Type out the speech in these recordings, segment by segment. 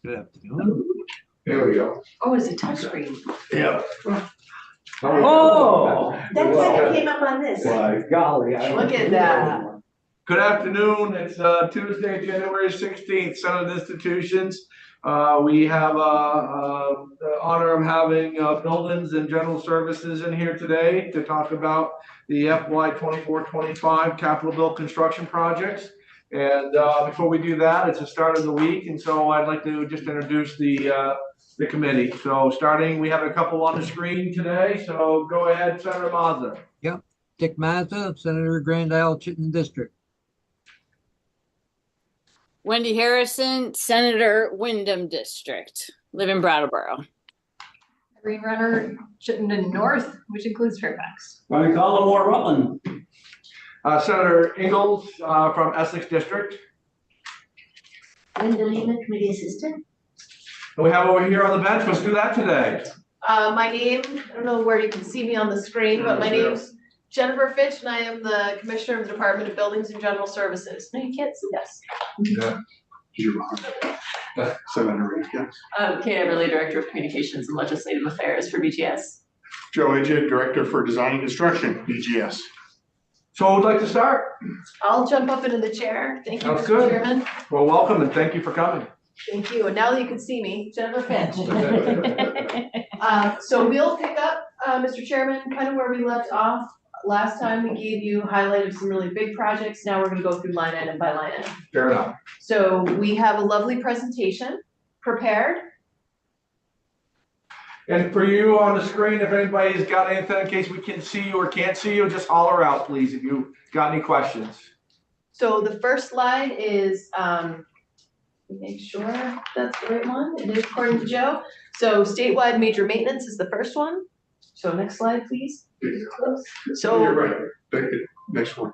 Good afternoon. There we go. Oh, it's a touchscreen. Yeah. Oh. That's why it came up on this. My golly. Look at that. Good afternoon. It's Tuesday, January 16th, Senate Institutions. We have the honor of having Buildings and General Services in here today to talk about the FY 24-25 capital bill construction projects. And before we do that, it's the start of the week, and so I'd like to just introduce the committee. So starting, we have a couple on the screen today, so go ahead, Senator Mazza. Yep, Dick Mazza, Senator Grand Isle, Chittenden District. Wendy Harrison, Senator Wyndham District, live in Brattleboro. Green Runner, Chittenden North, which includes Fairfax. I call him more Rutland. Senator Ingalls from Essex District. Linda Lehman, Committee Assistant. And we have over here on the bench, let's do that today. My name, I don't know where you can see me on the screen, but my name's Jennifer Fitch, and I am the Commissioner of the Department of Buildings and General Services. No, you can't see us. Senator Reed, Kate Everly, Director of Communications and Legislative Affairs for BGS. Joe Agid, Director for Design and Construction, BGS. So who would like to start? I'll jump up into the chair. Thank you, Sounds Mr. good. Chairman. Well, welcome and thank you for coming. Thank you. And now that you can see me, Jennifer Fitch. So we'll pick up, Mr. Chairman, kind of where we left off. Last time we gave you highlight of some really big projects. Now we're gonna go through line item by line item. Fair enough. So we have a lovely presentation prepared. And for you on the screen, if anybody's got anything, in case we can see you or can't see you, just holler out, please, if you got any questions. So the first slide is, make sure that's the right one. It is according to Joe. So statewide major maintenance is the first one. So next slide, please. So. You're right. Thank you. Next one.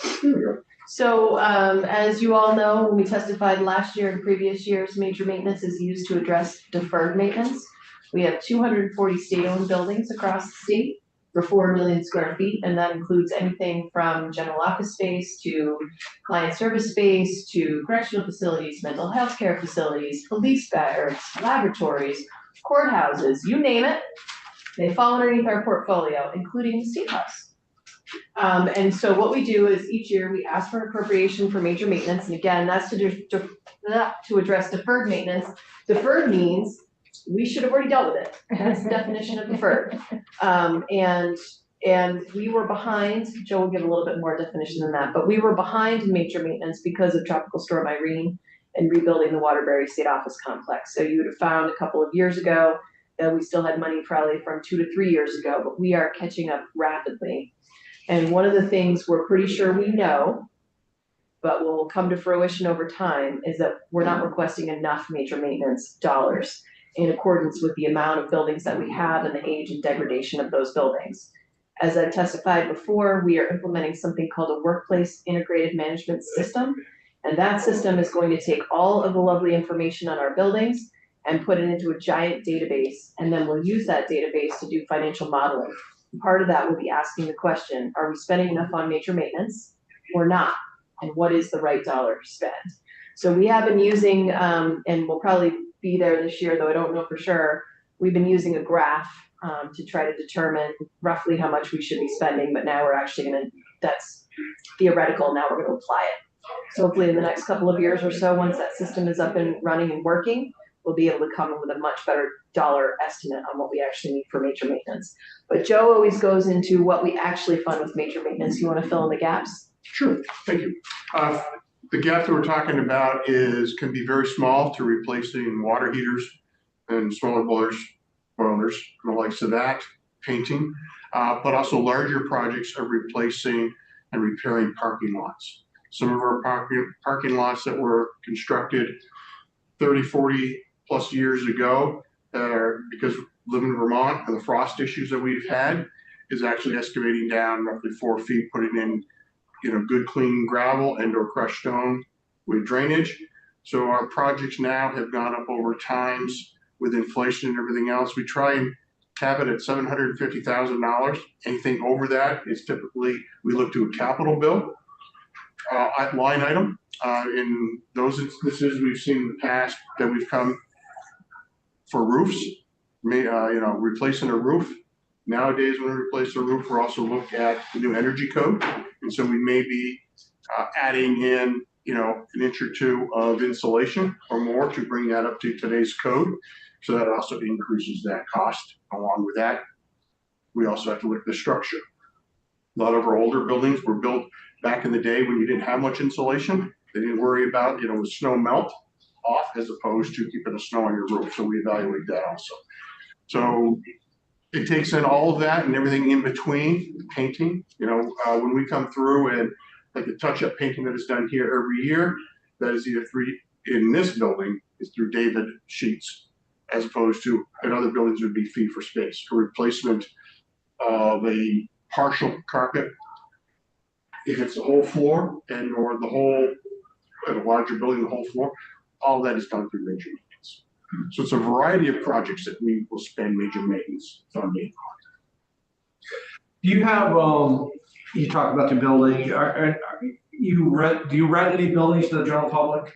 There we go. So, as you all know, when we testified last year and previous years, major maintenance is used to address deferred maintenance. We have 240 state-owned buildings across the state for 4 million square feet, and that includes anything from general office space to client service space to correctional facilities, mental health care facilities, police barracks, laboratories, courthouses, you name it. They fall underneath our portfolio, including the State House. And so what we do is each year we ask for an appropriation for major maintenance, and again, that's to address deferred maintenance. Deferred means we should have already dealt with it. That's the definition of deferred. And we were behind. Joe will give a little bit more definition than that, but we were behind in major maintenance because of Tropical Storm Irene and rebuilding the Waterbury State Office Complex. So you would have found a couple of years ago that we still had money probably from 2 to 3 years ago, but we are catching up rapidly. And one of the things we're pretty sure we know, but will come to fruition over time, is that we're not requesting enough major maintenance dollars in accordance with the amount of buildings that we have and the age and degradation of those buildings. As I've testified before, we are implementing something called a workplace integrated management system. And that system is going to take all of the lovely information on our buildings and put it into a giant database. And then we'll use that database to do financial modeling. Part of that will be asking the question, are we spending enough on major maintenance or not? And what is the right dollar to spend? So we have been using, and we'll probably be there this year, though I don't know for sure, we've been using a graph to try to determine roughly how much we should be spending, but now we're actually gonna, that's theoretical, now we're gonna apply it. So hopefully in the next couple of years or so, once that system is up and running and working, we'll be able to come in with a much better dollar estimate on what we actually need for major maintenance. But Joe always goes into what we actually fund with major maintenance. You want to fill in the gaps? Sure, thank you. The gap that we're talking about can be very small to replacing water heaters and smaller boilers, and the likes of that, painting, but also larger projects are replacing and repairing parking lots. Some of our parking lots that were constructed 30, 40 plus years ago, because living in Vermont and the frost issues that we've had, is actually excavating down roughly 4 feet, putting in good clean gravel and or crushed stone with drainage. So our projects now have gone up over times with inflation and everything else. We try and cap it at $750,000. Anything over that is typically, we look to a capital bill line item. In those instances, we've seen in the past that we've come for roofs, replacing a roof. Nowadays, when we replace a roof, we're also looking at the new energy code. And so we may be adding in, an inch or two of insulation or more to bring that up to today's code. So that also increases that cost. Along with that, we also have to look at the structure. A lot of our older buildings were built back in the day when you didn't have much insulation. They didn't worry about, the snow melt off as opposed to keeping the snow on your roof. So we evaluate that also. So it takes in all of that and everything in between, the painting, when we come through and like the touch-up painting that is done here every year, that is either in this building is through David Sheets, as opposed to in other buildings would be fee for space. For replacement of a partial carpet, if it's the whole floor or the whole, in a larger building, the whole floor, all that is done through major maintenance. So it's a variety of projects that we will spend major maintenance funding on. Do you have, you talked about the building, do you rent any buildings to the general public?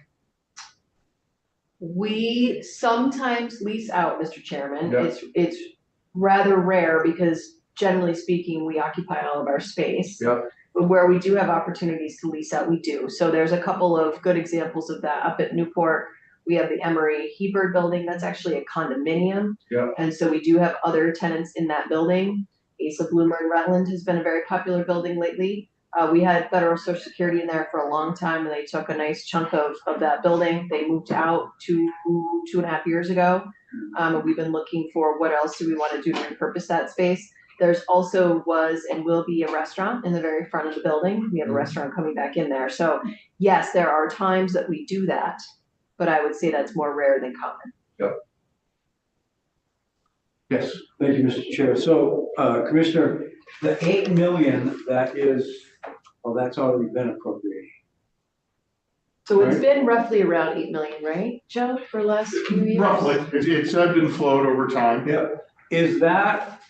We sometimes lease out, Mr. Chairman. Yeah. It's rather rare because generally speaking, we occupy all of our space. Yep. But where we do have opportunities to lease out, we do. So there's a couple of good examples of that up at Newport. We have the Emery Hebert building. That's actually a condominium. Yeah. And so we do have other tenants in that building. Asa Bloomer in Rutland has been a very popular building lately. We had federal social security in there for a long time, and they took a nice chunk of that building. They moved out 2.5 years ago. And we've been looking for what else do we want to do to repurpose that space. There's also was and will be a restaurant in the very front of the building. We have a restaurant coming back in there. So yes, there are times that we do that, but I would say that's more rare than common. Yep. Yes. Thank you, Mr. Chair. So, Commissioner, the 8 million that is, well, that's already been appropriated. So it's Right. been roughly around 8 million, right, Joe, for the last few years? Roughly, it's ebbed and flowed over time. Yeah. Is that,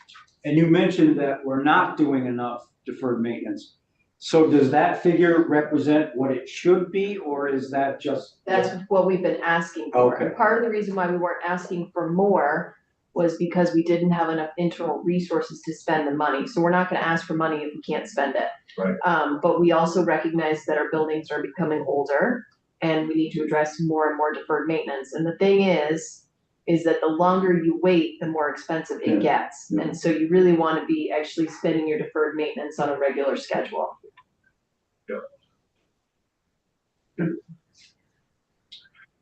and you mentioned that we're not doing enough deferred maintenance. So does that figure represent what it should be, or is that just? That's what we've been asking for. Okay. And part of the reason why we weren't asking for more was because we didn't have enough internal resources to spend the money. So we're not gonna ask for money if we can't spend it. Right. But we also recognize that our buildings are becoming older and we need to address more and more deferred maintenance. And the thing is that the longer you wait, the more expensive it gets. Yeah. And so you really wanna be actually spending your deferred maintenance on a regular schedule.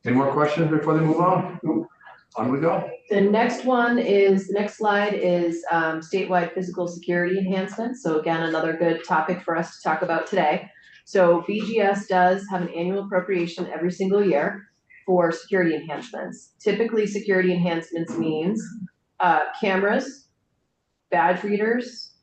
Any more questions before they move on? On we go. The next slide is statewide physical security enhancements. So again, another good topic for us to talk about today. So BGS does have an annual appropriation every single year for security enhancements. Typically, security enhancements means cameras, badge readers,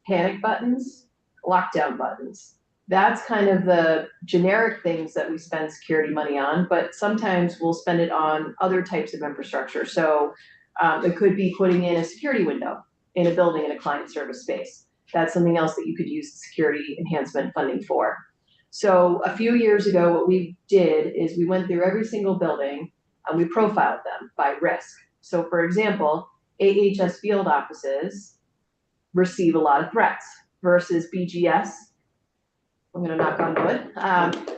panic buttons, lockdown buttons. That's kind of the generic things that we spend security money on, but sometimes we'll spend it on other types of infrastructure. So it could be putting in a security window in a building in a client service space. That's something else that you could use security enhancement funding for. So a few years ago, what we did is we went through every single building and we profiled them by risk. So for example, AHS field offices receive a lot of threats versus BGS. I'm gonna knock on wood,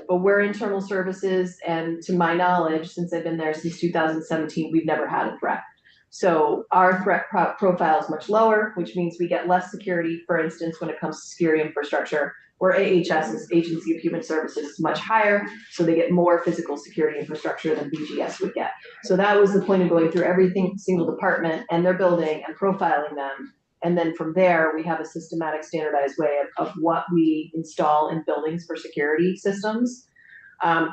but we're internal services, and to my knowledge, since I've been there since 2017, we've never had a threat. So our threat profile is much lower, which means we get less security, for instance, when it comes to security infrastructure, where AHS's Agency of Human Services is much higher, so they get more physical security infrastructure than BGS would get. So that was the point of going through every single department and their building and profiling them. And then from there, we have a systematic, standardized way of what we install in buildings for security systems.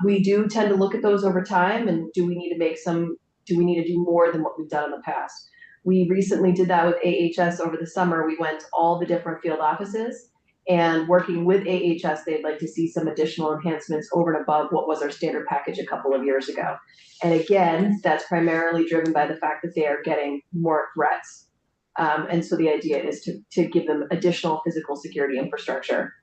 We do tend to look at those over time, and do we need to do more than what we've done in the past? We recently did that with AHS over the summer. We went to all the different field offices, and working with AHS, they'd like to see some additional enhancements over and above what was our standard package a couple of years ago. And again, that's primarily driven by the fact that they are getting more threats. And so the idea is to give them additional physical security infrastructure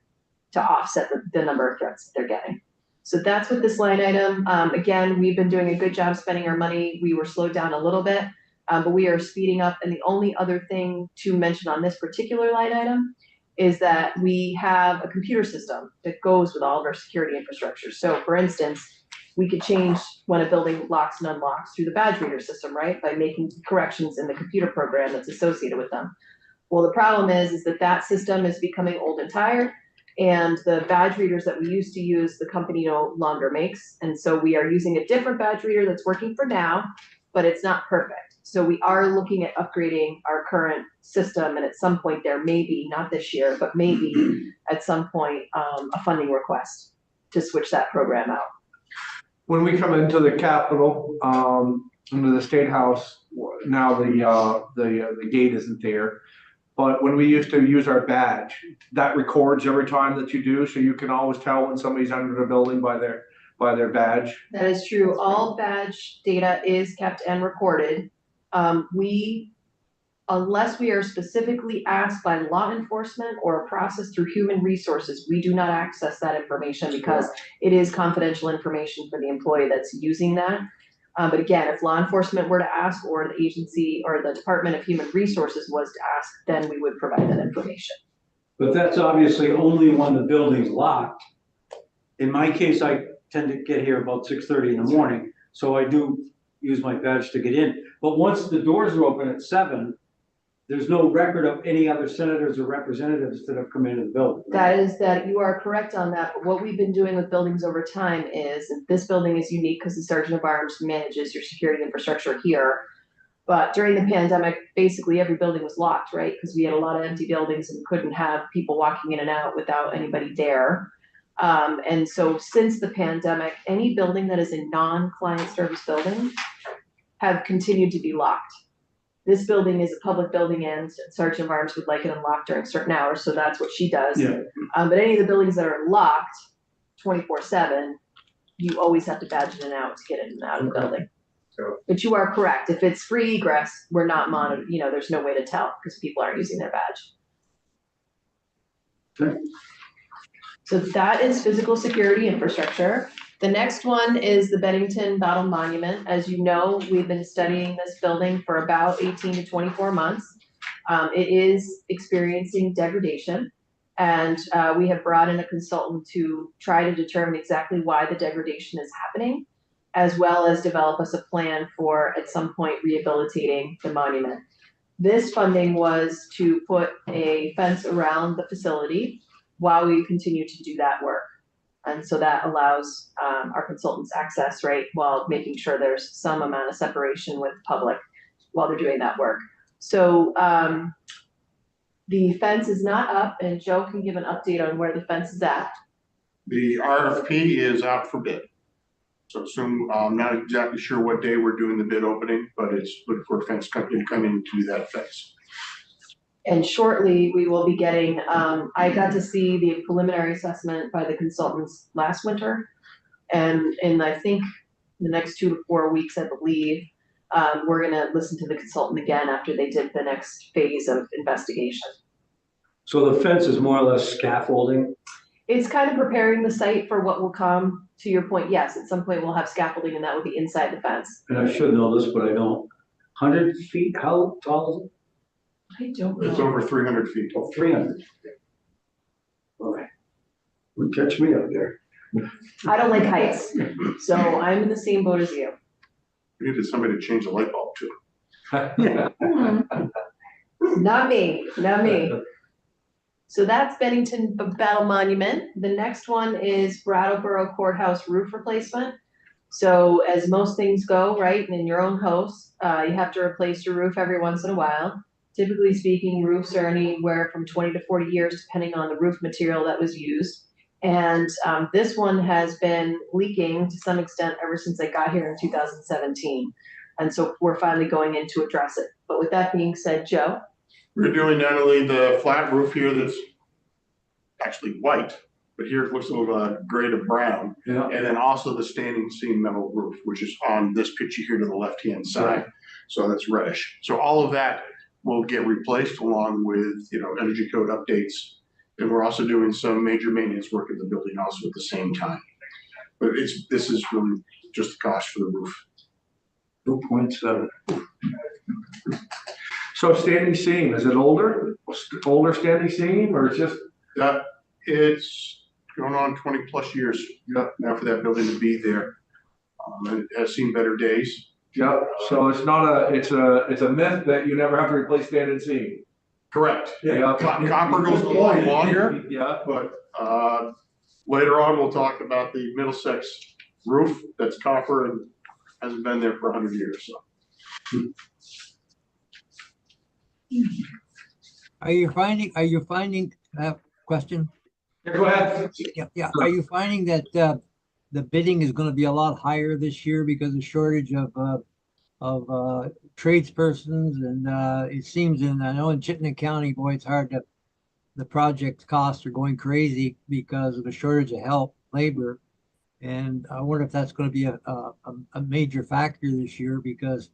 to offset the number of threats that they're getting. So that's what this line item, again, we've been doing a good job spending our money. We were slowed down a little bit, but we are speeding up. And the only other thing to mention on this particular line item is that we have a computer system that goes with all of our security infrastructure. So for instance, we could change when a building locks and unlocks through the badge reader system, right? By making corrections in the computer program that's associated with them. Well, the problem is that that system is becoming old and tired, and the badge readers that we used to use, the company no longer makes. And so we are using a different badge reader that's working for now, but it's not perfect. So we are looking at upgrading our current system, and at some point there may be, not this year, but maybe at some point, a funding request to switch that program out. When we come into the Capitol, into the State House, now the gate isn't there. But when we used to use our badge, that records every time that you do, so you can always tell when somebody's under the building by their badge. That is true. All badge data is kept and recorded. Unless we are specifically asked by law enforcement or processed through human resources, we do not access that information because it is confidential information for the employee that's using that. But again, if law enforcement were to ask, or the agency or the Department of Human Resources was to ask, then we would provide that information. But that's obviously only when the building's locked. In my case, I tend to get here about 6:30 in the morning, so I do use my badge to get in. But once the doors are open at 7, there's no record of any other senators or representatives that have come into the building. That you are correct on that, but what we've been doing with buildings over time is, and this building is unique because the Sergeant of Arms manages your security infrastructure here. But during the pandemic, basically every building was locked, right? Because we had a lot of empty buildings and couldn't have people walking in and out without anybody there. And so since the pandemic, any building that is a non-client service building have continued to be locked. This building is a public building, and Sergeant of Arms would like it unlocked during certain hours, so that's what she does. Yeah. But any of the buildings that are locked 24/7, you always have to badge in and out to get in and out of the building. But you are correct. If it's free egress, we're not monitored. There's no way to tell because people aren't using their badge. Okay. So that is physical security infrastructure. The next one is the Bennington Battle Monument. As you know, we've been studying this building for about 18 to 24 months. It is experiencing degradation, and we have brought in a consultant to try to determine exactly why the degradation is happening, as well as develop us a plan for, at some point, rehabilitating the monument. This funding was to put a fence around the facility while we continue to do that work. And so that allows our consultants access, right, while making sure there's some amount of separation with the public while they're doing that work. So the fence is not up, and Joe can give an update on where the fence is at. The RFP is out for bid. So soon, I'm not exactly sure what day we're doing the bid opening, but it's looking for a fence company to come in to do that fence. And shortly, we will be getting, I got to see the preliminary assessment by the consultants last winter. And I think the next 2 to 4 weeks, I believe, we're gonna listen to the consultant again after they did the next phase of investigation. So the fence is more or less scaffolding? It's kind of preparing the site for what will come. To your point, yes, at some point we'll have scaffolding, and that will be inside the fence. And I should know this, but I don't. 100 feet, how tall is it? I don't know. It's over 300 feet. Oh, 300. All right. Would catch me up there. I don't like heights, so I'm in the same boat as you. We needed somebody to change the light bulb to. Not me, not me. So that's Bennington Battle Monument. The next one is Brattleboro Courthouse roof replacement. So as most things go, right, in your own house, you have to replace your roof every once in a while. Typically speaking, roofs are anywhere from 20 to 40 years, depending on the roof material that was used. And this one has been leaking to some extent ever since I got here in 2017. And so we're finally going in to address it. But with that being said, Joe? We're doing not only the flat roof here that's actually white, but here it looks a little gray to brown. Yeah. And then also the standing seam metal roof, which is on this picture here to the left-hand side. So that's reddish. So all of that will get replaced along with, energy code updates. And we're also doing some major maintenance work in the building also at the same time. But this is really just the cost for the roof. 2.7. So standing seam, is it older standing seam, or it's just? It's going on 20+ years now for that building to be there. And it has seen better days. Yeah, so it's not it's a myth that you never have to replace standing seam. Correct. Yeah. Copper goes a lot longer, Yeah, but later on, we'll talk about the Middlesex roof that's copper and hasn't been there for 100 years, so. Are you finding, question? go ahead. Yeah. Are you finding that, the bidding is gonna be a lot higher this year because of shortage of tradespersons? And, it seems I know in Chittenden County, boy, it's hard to, the project costs are going crazy because of a shortage of help, labor. And I wonder if that's gonna be a major factor this year, because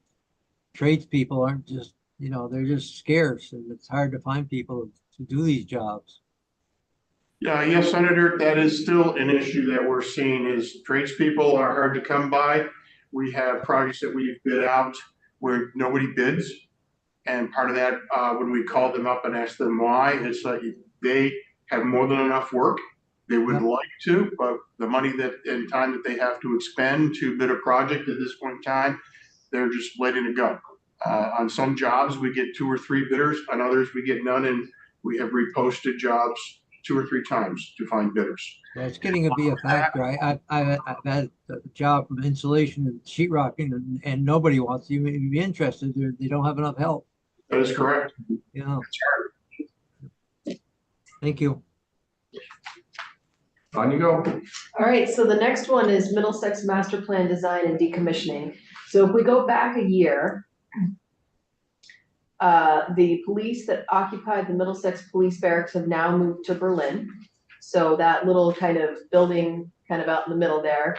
tradespeople aren't just, they're just scarce, and it's hard to find people to do these jobs. Yeah, yes, Senator, that is still an issue that we're seeing is tradespeople are hard to come by. We have projects that we've bid out where nobody bids. And part of that, when we call them up and ask them why, it's like they have more than enough work. They would like to, but the money and time that they have to expend to bid a project at this point in time, they're just letting it go. On some jobs, we get 2 or 3 bidders. On others, we get none, and we have reposted jobs 2 or 3 times to find bidders. Yeah, it's getting to be a factor. I've had a job from insulation and sheetrocking, and nobody wants to even be interested. They don't have enough help. That is correct. Thank you. On you go. All right, so the next one is Middlesex Master Plan Design and Decommissioning. So if we go back a year, the police that occupied the Middlesex Police Barracks have now moved to Berlin. So that little kind of building kind of out in the middle there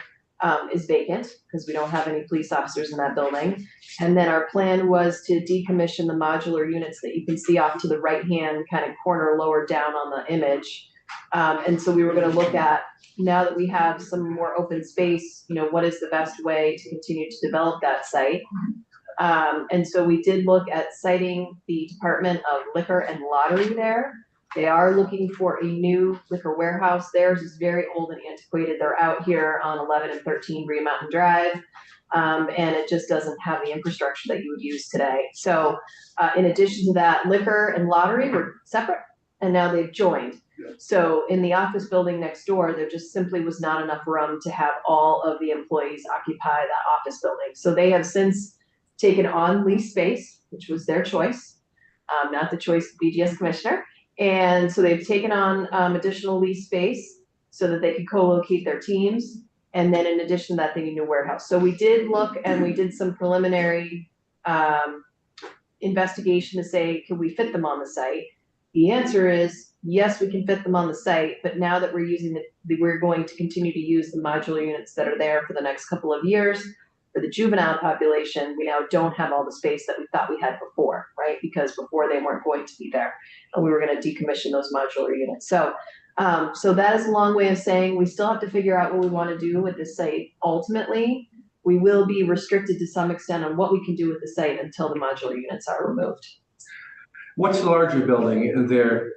is vacant because we don't have any police officers in that building. And then our plan was to decommission the modular units that you can see off to the right-hand kind of corner lower down on the image. And so we were going to look at, now that we have some more open space, what is the best way to continue to develop that site? And so we did look at siting the Department of Liquor and Lottery there. They are looking for a new liquor warehouse. Theirs is very old and antiquated. They're out here on 11 and 13 Green Mountain Drive. And it just doesn't have the infrastructure that you would use today. So in addition to that, liquor and lottery were separate, and now they've joined. So in the office building next door, there just simply was not enough room to have all of the employees occupy that office building. So they have since taken on lease space, which was their choice, not the choice of BGS commissioner. And so they've taken on additional lease space so that they could co-locate their teams. And then in addition to that, they need a warehouse. So we did look and we did some preliminary investigation to say, can we fit them on the site? The answer is yes, we can fit them on the site, but now that we're going to continue to use the modular units that are there for the next couple of years. For the juvenile population, we now don't have all the space that we thought we had before, right? Because before they weren't going to be there, and we were going to decommission those modular units. So that is a long way of saying we still have to figure out what we want to do with this site. Ultimately, we will be restricted to some extent on what we can do with the site until the modular units are removed. What's the larger building there?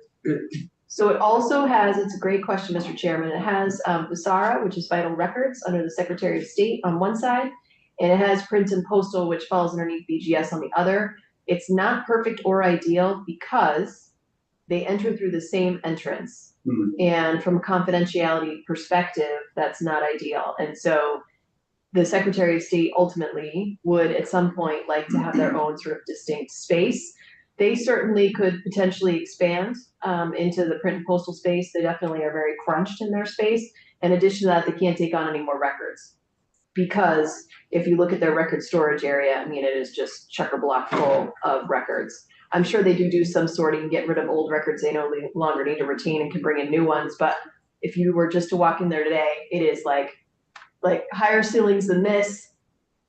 So it also has, it's a great question, Mr. Chairman, it has Visara, which is Vital Records under the Secretary of State on one side, and it has Print and Postal, which falls underneath BGS on the other. It's not perfect or ideal because they enter through the same entrance. Mm-hmm. And from a confidentiality perspective, that's not ideal. And so the Secretary of State ultimately would at some point like to have their own sort of distinct space. They certainly could potentially expand into the print and postal space. They definitely are very crunched in their space. In addition to that, they can't take on any more records because if you look at their record storage area, I mean, it is just chock-a-block full of records. I'm sure they do some sorting and get rid of old records they no longer need to retain and can bring in new ones. But if you were just to walk in there today, it is like higher ceilings than this,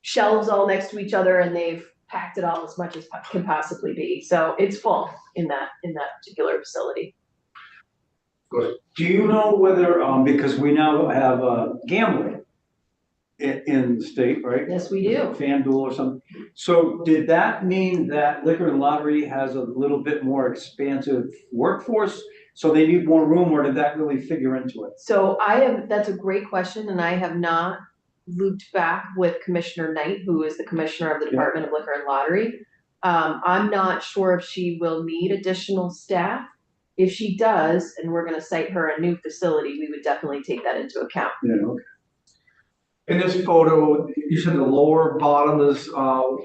shelves all next to each other, and they've packed it all as much as can possibly be. So it's full in that particular facility. Good. Do you know whether, because we now have gambling in the state, right? Yes, we do. FanDuel or something. So did that mean that Liquor and Lottery has a little bit more expansive workforce? So they need more room, or did that really figure into it? So that's a great question, and I have not looped back with Commissioner Knight, who is the Commissioner of the Yeah. Department of Liquor and Lottery. I'm not sure if she will need additional staff. If she does, and we're gonna cite her a new facility, we would definitely take that into account. Yeah, okay. In this photo, you said the lower bottom is,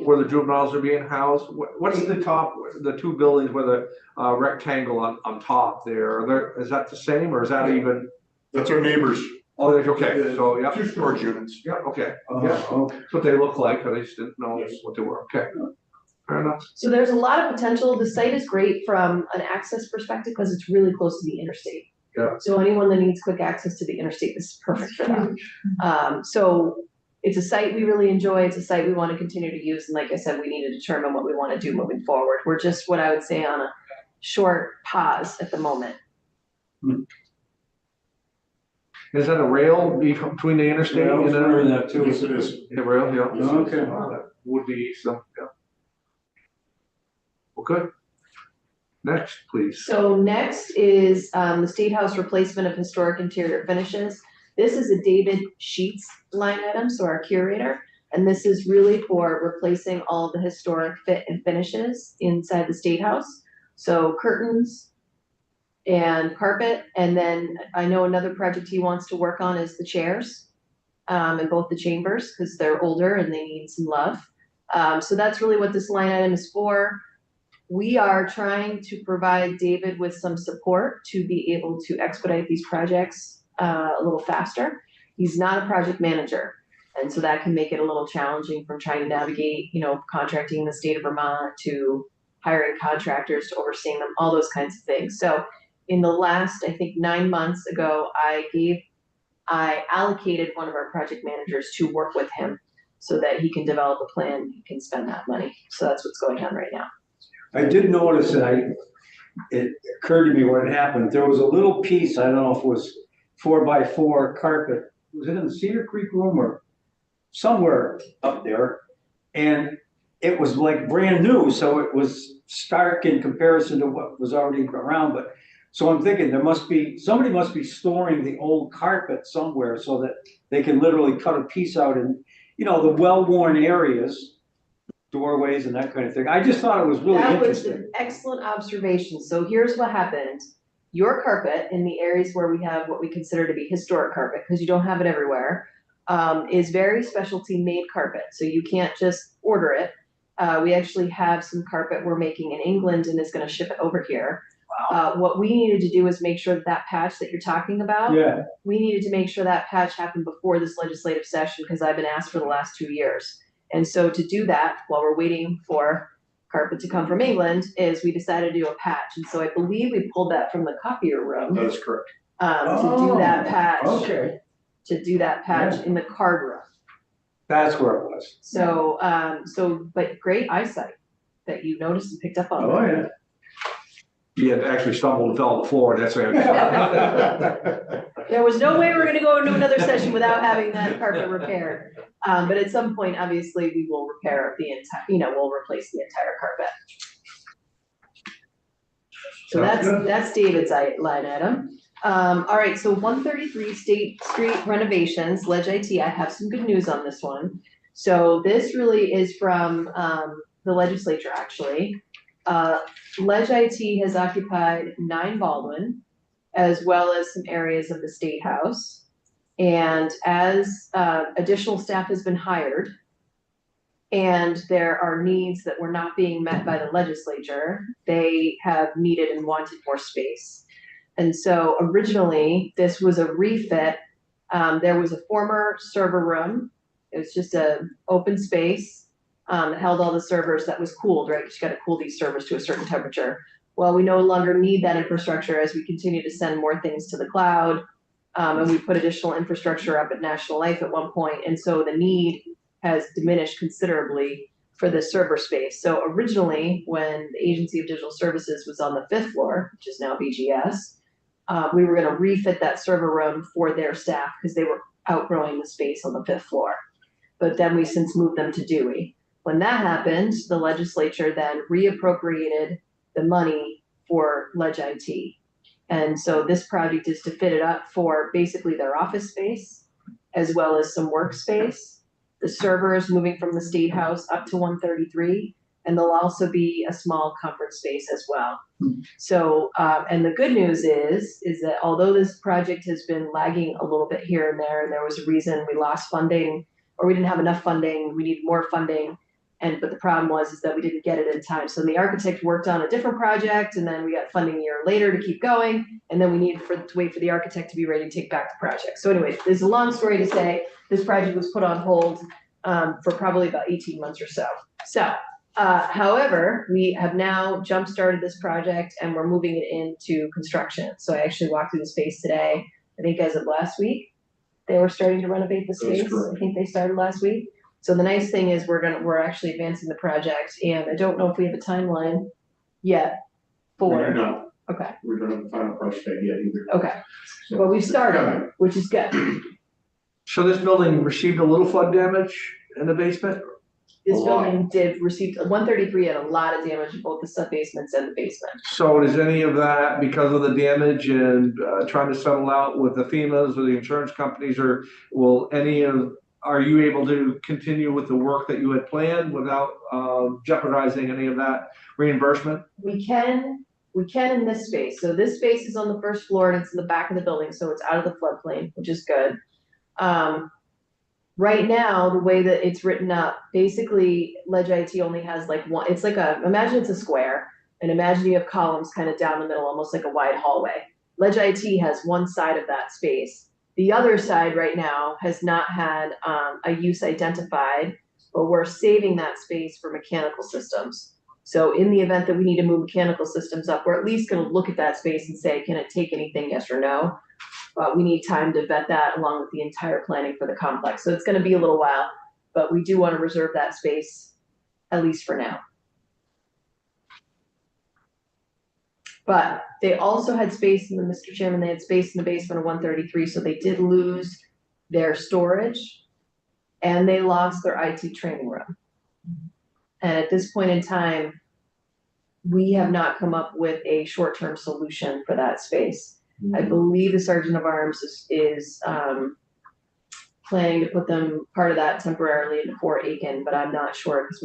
where the juveniles are being housed. What's the top, the two buildings with a, rectangle on top there? Is that the same, or is that even? That's our neighbors, Oh, okay, so, yeah. 2 storage units. Yeah, okay, Okay. that's what they look like, I just didn't know what they were, okay. Fair enough. So there's a lot of potential. The site is great from an access perspective because it's really close to the interstate. Yeah. So anyone that needs quick access to the interstate, this is perfect for them. So it's a site we really enjoy. It's a site we want to continue to use. And like I said, we need to determine what we want to do moving forward. We're just what I would say on a short pause at the moment. Is that a rail between the interstate Yeah, I was and wondering the? that too. Yes, it is. The rail, yeah. Okay. That would be some, yeah. Well, good. Next, please. So next is the State House replacement of historic interior finishes. This is a David Sheets line item, so our curator. And this is really for replacing all the historic fit and finishes inside the State House. So curtains and carpet, and then I know another project he wants to work on is the chairs in both the chambers, because they're older and they need some love. So that's really what this line item is for. We are trying to provide David with some support to be able to expedite these projects a little faster. He's not a project manager, and so that can make it a little challenging from trying to navigate, contracting in the state of Vermont to hiring contractors to overseeing them, all those kinds of things. So in the last, I think 9 months ago, I allocated one of our project managers to work with him so that he can develop a plan, he can spend that money. So that's what's going on right now. I did notice that it occurred to me what had happened. There was a little piece, I don't know if it was 4x4 carpet. Was it in the Cedar Creek room or somewhere up there? And it was like brand new, so it was stark in comparison to what was already around. But so I'm thinking somebody must be storing the old carpet somewhere so that they can literally cut a piece out in, the well-worn areas, doorways and that kind of thing. I just thought it was really That was interesting. an excellent observation. So here's what happened. Your carpet in the areas where we have what we consider to be historic carpet, because you don't have it everywhere, is very specialty made carpet. So you can't just order it. We actually have some carpet we're making in England and is going to ship it over here. What we needed to do is make sure that patch that you're talking about, Yeah, we needed to make sure that patch happened before this legislative session because I've been asked for the last 2 years. And so to do that, while we're waiting for carpet to come from England, is we decided to do a patch. And so I believe we pulled that from the copier room That is correct. to do that patch. okay. To do that patch in the card room. That's where it was. So, but great eyesight that you noticed and picked up on. Oh, yeah. He had actually stumbled and fell on the floor, that's why. There was no way we're gonna go into another session without having that carpet repaired. But at some point, obviously, we will repair the entire, we'll replace the entire carpet. So that's David's line item. All right, so 133 State Street renovations, Ledge IT, I have some good news on this one. So this really is from the legislature, actually. Ledge IT has occupied 9 Baldwin, as well as some areas of the State House. And as additional staff has been hired, and there are needs that were not being met by the legislature, they have needed and wanted more space. And so originally, this was a refit. There was a former server room. It was just an open space. It held all the servers that was cooled, right? You got to cool these servers to a certain temperature. Well, we no longer need that infrastructure as we continue to send more things to the cloud. And we put additional infrastructure up at National Life at one point. And so the need has diminished considerably for the server space. So originally, when the Agency of Digital Services was on the 5th floor, which is now BGS, we were going to refit that server room for their staff because they were outgrowing the space on the 5th floor. but then we since moved them to Dewey. When that happened, the legislature then reappropriated the money for Ledge IT. And so this project is to fit it up for basically their office space as well as some workspace. The servers moving from the State House up to 133, and there'll also be a small conference space as well. So, and the good news is that although this project has been lagging a little bit here and there was a reason we lost funding, or we didn't have enough funding, we need more funding. But the problem was that we didn't get it in time. So the architect worked on a different project, and then we got funding a year later to keep going, and then we needed to wait for the architect to be ready to take back the project. So anyway, there's a long story to say, this project was put on hold for probably about 18 months or so. So, however, we have now jump-started this project and we're moving it into construction. So I actually walked through the space today, I think as of last week, they were starting to renovate the That's space. correct. I think they started last week. So the nice thing is we're actually advancing the project, and I don't know if we have a timeline yet for, No, okay, we don't have the final price tag yet either. okay. So- But we've started, which is good. So this building received a little flood damage in the basement? This A lot. building did receive, 133 had a lot of damage in both the sub basements and the basement. So is any of that because of the damage and trying to settle out with the FEMAs or the insurance companies, or are you able to continue with the work that you had planned without jeopardizing any of that reimbursement? We can in this space. So this space is on the first floor and it's in the back of the building, so it's out of the floodplain, which is good. Right now, the way that it's written up, basically Ledge IT only has like one, it's like imagine it's a square, and imagine you have columns kind of down the middle, almost like a wide hallway. Ledge IT has one side of that space. The other side right now has not had a use identified, but we're saving that space for mechanical systems. So in the event that we need to move mechanical systems up, we're at least gonna look at that space and say, can it take anything, yes or no? We need time to vet that along with the entire planning for the complex. So it's gonna be a little while, but we do wanna reserve that space, at least for now. But they also had space in Mr. Chairman, they had space in the basement of 133, so they did lose their storage and they lost their IT training room. And at this point in time, we have not come up with a short-term solution for that space. I believe the Sergeant of Arms is planning to put them, part of that temporarily into Fort Aiken, but I'm not sure because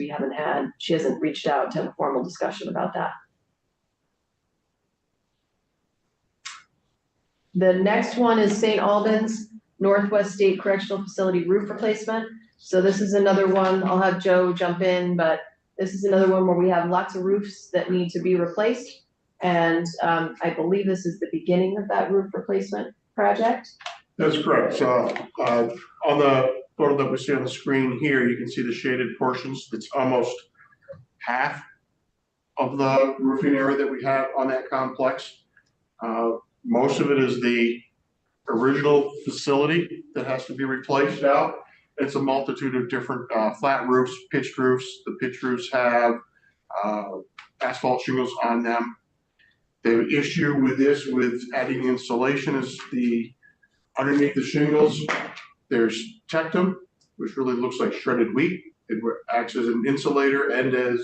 she hasn't reached out to have a formal discussion about that. The next one is St. Albans Northwest State Correctional Facility roof replacement. So this is another one, I'll have Joe jump in, but this is another one where we have lots of roofs that need to be replaced. And I believe this is the beginning of that roof replacement project. That's correct. So on the photo that we see on the screen here, you can see the shaded portions. It's almost half of the roofing area that we have on that complex. Most of it is the original facility that has to be replaced out. It's a multitude of different flat roofs, pitched roofs. The pitched roofs have asphalt shingles on them. The issue with this, with adding insulation, is underneath the shingles, there's Tectum, which really looks like shredded wheat. It acts as an insulator and as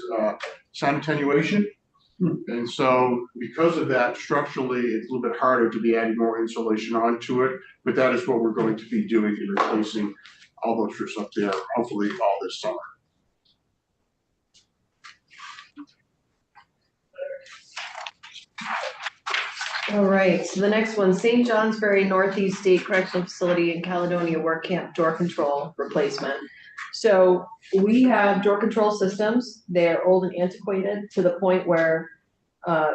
sound attenuation. And so because of that, structurally, it's a little bit harder to be adding more insulation onto it, but that is what we're going to be doing in replacing all those roofs up there, hopefully all this summer. All right, so the next one, St. Johnsbury Northeast State Correctional Facility in Caledonia Work Camp door control replacement. So we have door control systems. They're old and antiquated to the point where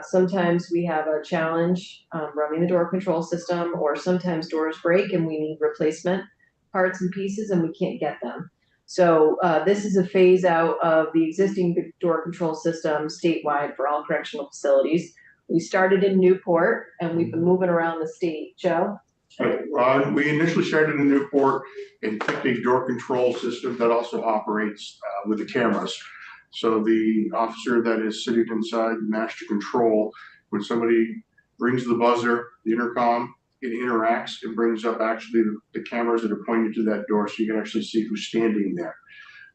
sometimes we have a challenge running the door control system, or sometimes doors break and we need replacement parts and pieces and we can't get them. So this is a phase out of the existing door control system statewide for all correctional facilities. We started in Newport and we've been moving around the state. Joe? We initially started in Newport and picked a door control system that also operates with the cameras. So the officer that is sitting inside master control, when somebody rings the buzzer, the intercom, it interacts, it brings up actually the cameras that are pointed to that door, so you can actually see who's standing there.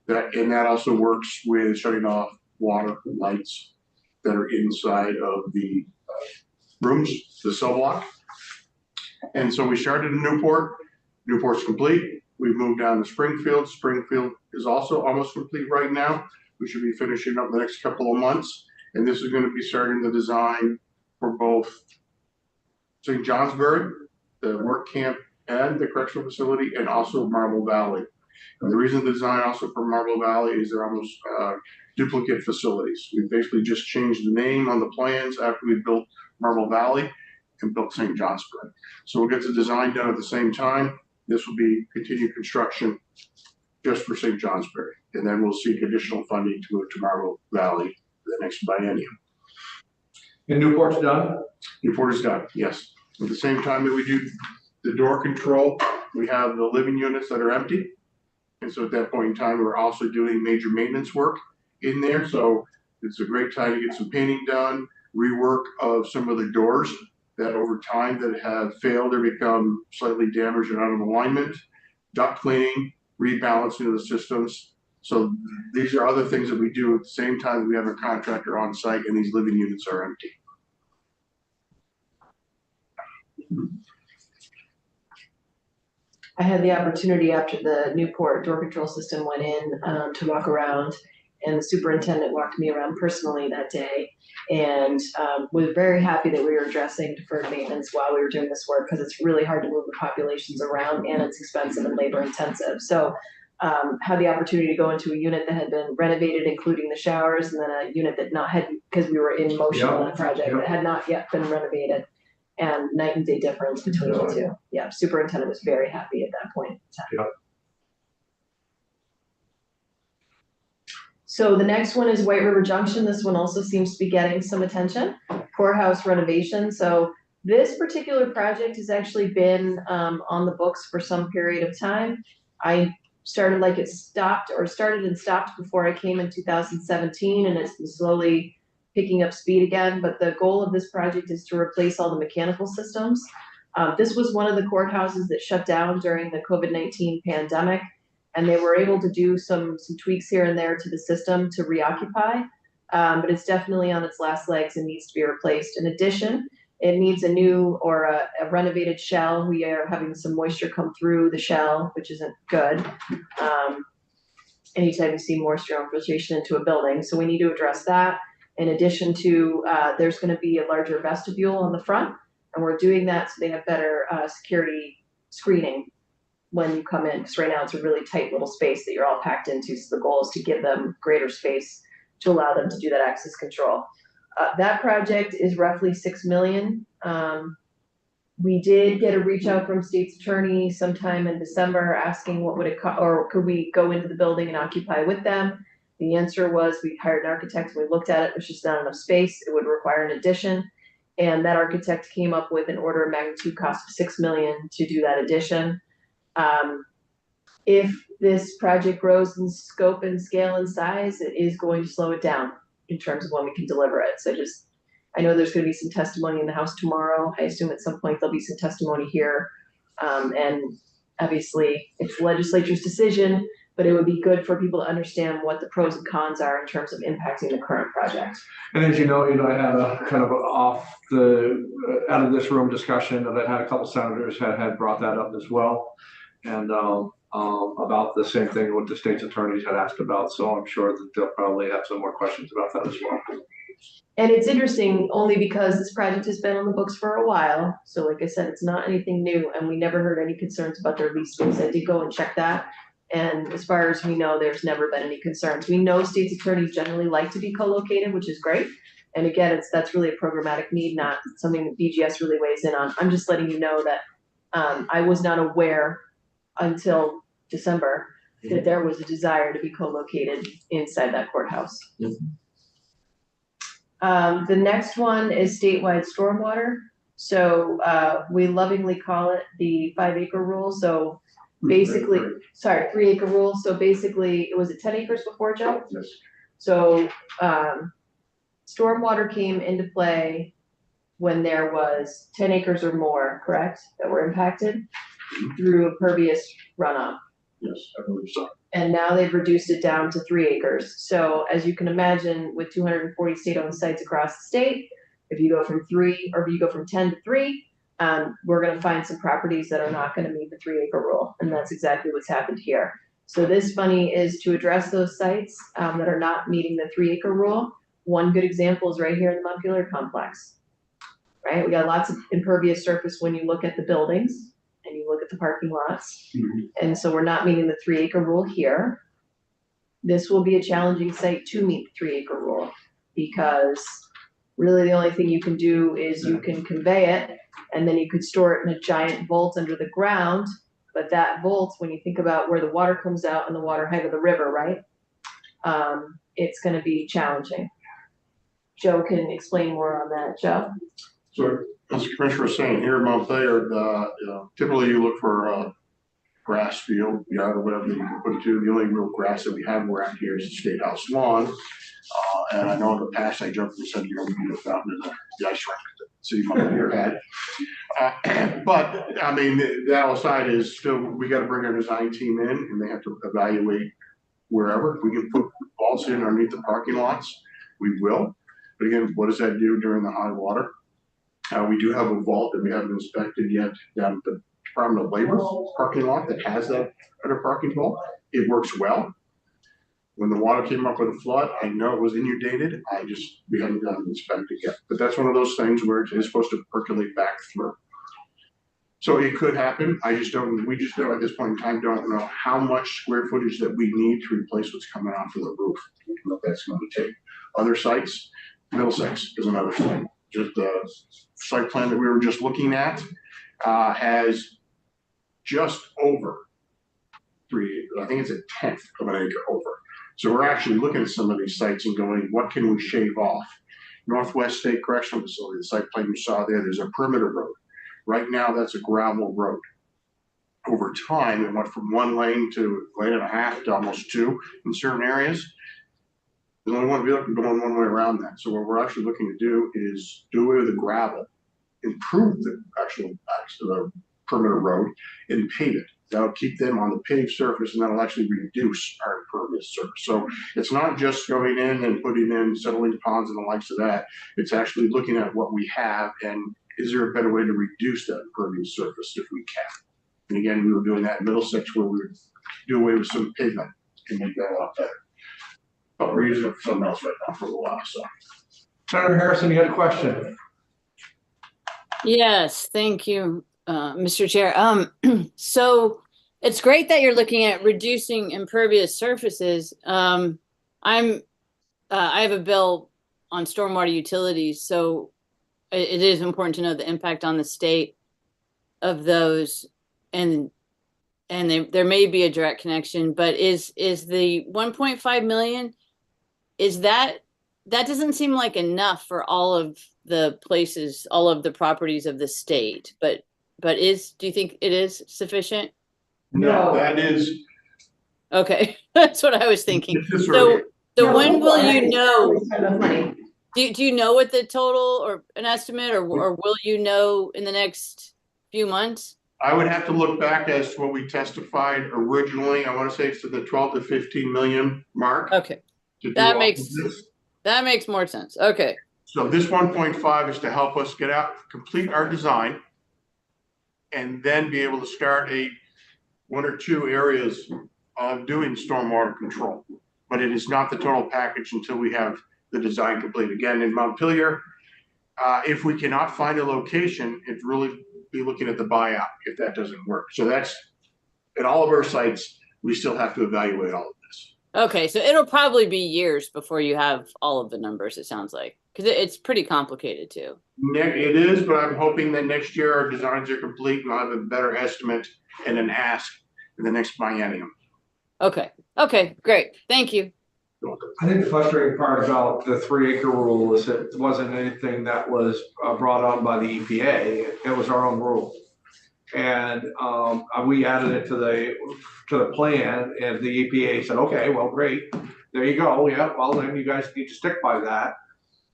That also works with shutting off water, lights that are inside of the rooms, the cell block. And so we started in Newport. Newport's complete. We've moved down to Springfield. Springfield is also almost complete right now. We should be finishing up the next couple of months. And this is going to be starting the design for both St. Johnsbury, the work camp and the correctional facility, and also Marble Valley. And the reason the design also for Marble Valley is they're almost duplicate facilities. We basically just changed the name on the plans after we built Marble Valley and built St. Johnsbury. So we'll get the design done at the same time. This will be continued construction just for St. Johnsbury. And then we'll seek additional funding to move to Marble Valley for the next biennium. And Newport's done? Newport is done, yes. At the same time that we do the door control, we have the living units that are empty. And so at that point in time, we're also doing major maintenance work in there. So it's a great time to get some painting done, rework of some of the doors that over time that have failed or become slightly damaged and out of alignment, duct cleaning, rebalancing of the systems. So these are other things that we do at the same time that we have a contractor on site and these living units are empty. I had the opportunity after the Newport door control system went in to walk around, and the superintendent walked me around personally that day, and was very happy that we were addressing deferred maintenance while we were doing this work, because it's really hard to move the populations around and it's expensive and labor intensive. So had the opportunity to go into a unit that had been renovated, including the showers, and then a unit that not had, because we were in motion on the project, that had not yet been renovated. And night and day difference between the two. Yeah, superintendent was very happy at that point. Yep. So the next one is White River Junction. This one also seems to be getting some attention. Courthouse renovation. So this particular project has actually been on the books for some period of time. I started and stopped before I came in 2017, and it's been slowly picking up speed again, but the goal of this project is to replace all the mechanical systems. This was one of the courthouses that shut down during the COVID-19 pandemic, and they were able to do some tweaks here and there to the system to reoccupy, but it's definitely on its last legs and needs to be replaced. In addition, it needs a new or a renovated shell. We are having some moisture come through the shell, which isn't good. Anytime you see moisture infiltration into a building, so we need to address that. In addition to, there's going to be a larger vestibule on the front, and we're doing that so they have better security screening when you come in, because right now it's a really tight little space that you're all packed into. So the goal is to give them greater space to allow them to do that access control. That project is roughly $6 million. We did get a reach out from state's attorney sometime in December asking what would it cost, or could we go into the building and occupy with them? The answer was we hired an architect, we looked at it, there's just not enough space, it would require an addition. And that architect came up with an order of magnitude cost of $6 million to do that addition. If this project grows in scope and scale and size, it is going to slow it down in terms of when we can deliver it. So I know there's gonna be some testimony in the House tomorrow. I assume at some point there'll be some testimony here. And obviously it's the legislature's decision, but it would be good for people to understand what the pros and cons are in terms of impacting the current project. And as you know, I had a kind of out of this room discussion that had a couple senators had brought that up as well. And about the same thing what the state's attorneys had asked about. So I'm sure that they'll probably have some more questions about that as well. And it's interesting only because this project has been on the books for a while. So like I said, it's not anything new, and we never heard any concerns about their lease space. I did go and check that. And as far as we know, there's never been any concerns. We know state's attorneys generally like to be co-located, which is great. And again, that's really a programmatic need, not something that BGS really weighs in on. I'm just letting you know that I was not aware until December that there was a desire to be co-located inside that courthouse. The next one is statewide stormwater. So we lovingly call it the 5-acre rule. So basically, 3-acre rule. So basically, it was 10 acres before, Joe? Yes. So stormwater came into play when there was 10 acres or more, correct, that were impacted through impervious runoff. Yes, I believe so. And now they've reduced it down to 3 acres. So as you can imagine, with 240 state-owned sites across the state, if you go from 3, or if you go from 10 to 3, we're gonna find some properties that are not gonna meet the 3-acre rule, and that's exactly what's happened here. So this money is to address those sites that are not meeting the 3-acre rule. One good example is right here in the Montpelier complex, right? We got lots of impervious surface when you look at the buildings and you look at the parking lots. And so we're not meeting the 3-acre rule here. This will be a challenging site to meet the 3-acre rule, because really the only thing you can do is you can convey it, and then you could store it in a giant vault under the ground. But that vault, when you think about where the water comes out and the water height of the river, right? It's gonna be challenging. Joe can explain more on that. Joe? So as the commissioner was saying, here in Montpelier, typically you look for a grass field, or whatever you can put it to. The only real grass that we have around here is the State House lawn. And I know in the past I joked and said, we need a fountain in the ice rink that City of Montpelier had. But I mean, that aside is still, we got to bring our design team in, and they have to evaluate wherever. If we can put vaults in underneath the parking lots, we will. But again, what does that do during the high water? We do have a vault that we haven't inspected yet down at the Department of Labor parking lot that has that under parking vault. It works well. When the water came up with a flood, I know it was inundated. We haven't gotten it inspected yet. But that's one of those things where it is supposed to percolate back through. So it could happen. We just don't at this point in time, don't know how much square footage that we need to replace what's coming off of the roof. What that's going to take. Other sites, Middlesex is another site. Just the site plan that we were just looking at has just over 3 acres. I think it's 1/10 of an acre over. So we're actually looking at some of these sites and going, what can we shave off? Northwest State Correctional Facility, the site plan you saw there's a perimeter road. Right now, that's a gravel road. Over time, it went from 1 lane to 1.5 lanes to almost 2 in certain areas. There's only one vehicle going one way around that. So what we're actually looking to do is do away with the gravel, improve the actual perimeter road, and pave it. That'll keep them on the paved surface, and that'll actually reduce our impervious surface. So it's not just going in and putting in settling ponds and the likes of that. It's actually looking at what we have and is there a better way to reduce that impervious surface if we can. And again, we were doing that in Middlesex where we would do away with some pavement and make that a lot better. But we're using it for something else right now for a while, so. Senator Harrison, you had a question? Yes, thank you, Mr. Chair. So it's great that you're looking at reducing impervious surfaces. I have a bill on stormwater utilities, so it is important to know the impact on the state of those, and there may be a direct connection, but is the 1.5 million, is that doesn't seem like enough for all of the places, all of the properties of the state, but do you think it is sufficient? No, that is. Okay, that's what I was thinking. So when will you know? Money. Do you know what the total or an estimate or will you know in the next few months? I would have to look back as to what we testified originally. I want to say it's to the 12 to 15 million mark. Okay, to do that all makes of this. that makes more sense. Okay. So this 1.5 is to help us get out, complete our design, and then be able to start 1 or 2 areas of doing stormwater control. But it is not the total package until we have the design complete. Again, in Montpelier, if we cannot find a location, it's really be looking at the buyout if that doesn't work. So that's at all of our sites, we still have to evaluate all of this. Okay, so it'll probably be years before you have all of the numbers, it sounds like, because it's pretty complicated too. It is, but I'm hoping that next year our designs are complete and I'll have a better estimate and an ask in the next biennium. Okay, great. Thank you. I think the frustrating part about the 3-acre rule is it wasn't anything that was brought on by the EPA. It was our own rule. And we added it to the plan, and the EPA said, okay, well, great. There you go. Yeah, well, then you guys need to stick by that.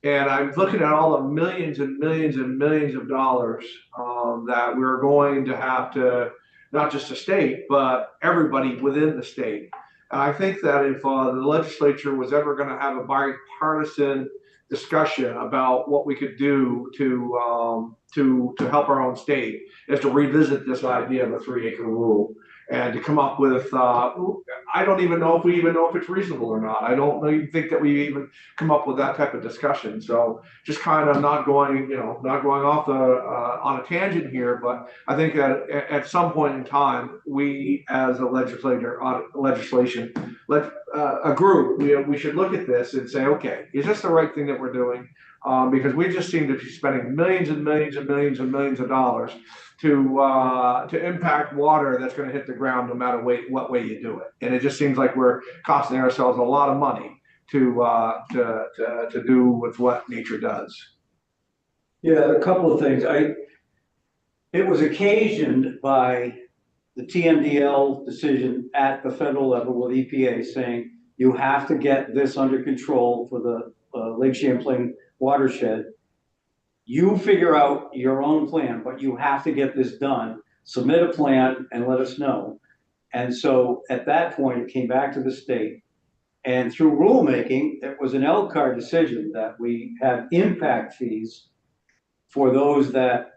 And I'm looking at all the millions and millions and millions of dollars that we're going to have to, not just the state, but everybody within the state. And I think that if the legislature was ever going to have a bipartisan discussion about what we could do to help our own state, is to revisit this idea of a 3-acre rule and to come up with. I don't even know if we even know if it's reasonable or not. I don't even think that we even come up with that type of discussion. So just kind of not going off on a tangent here, but I think that at some point in time, we as a a group, we should look at this and say, okay, is this the right thing that we're doing? Because we just seem to be spending millions and millions and millions and millions of dollars to impact water that's going to hit the ground no matter what way you do it. And it just seems like we're costing ourselves a lot of money to do with what nature does. Yeah, a couple of things. It was occasioned by the TMDL decision at the federal level with EPA saying you have to get this under control for the Lake Champlain watershed. You figure out your own plan, but you have to get this done. Submit a plan and let us know. And so at that point, it came back to the state. And through rulemaking, it was an LCAR decision that we have impact fees for those that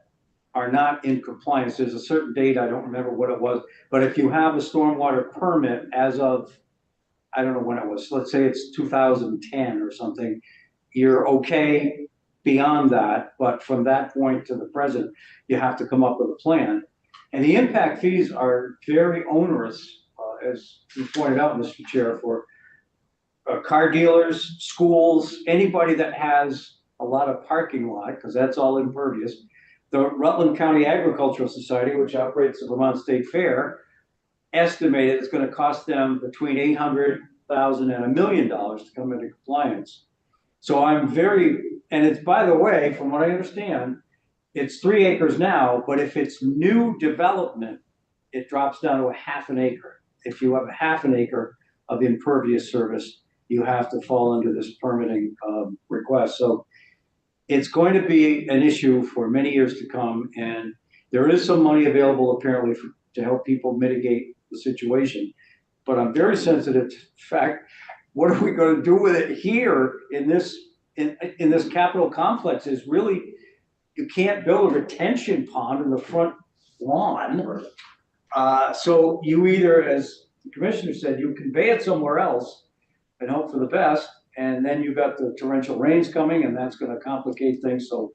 are not in compliance. There's a certain date, I don't remember what it was, but if you have a stormwater permit as of, I don't know when it was, let's say it's 2010 or something, you're okay beyond that, but from that point to the present, you have to come up with a plan. And the impact fees are very onerous, as you pointed out, Mr. Chair, for car dealers, schools, anybody that has a lot of parking lot, because that's all impervious. The Rutland County Agricultural Society, which operates the Vermont State Fair, estimated it's going to cost them between $800,000 and $1 million to come into compliance. So and it's, by the way, from what I understand, it's 3 acres now, but if it's new development, it drops down to a ½ an acre. If you have a ½ an acre of impervious surface, you have to fall under this permitting request. So it's going to be an issue for many years to come, and there is some money available apparently to help people mitigate the situation. But I'm very sensitive to the fact, what are we going to do with it here in this capital complex? Is really, you can't build a retention pond in the front lawn. So you either, as the commissioner said, you convey it somewhere else and hope for the best, and then you've got the torrential rains coming, and that's going to complicate things. So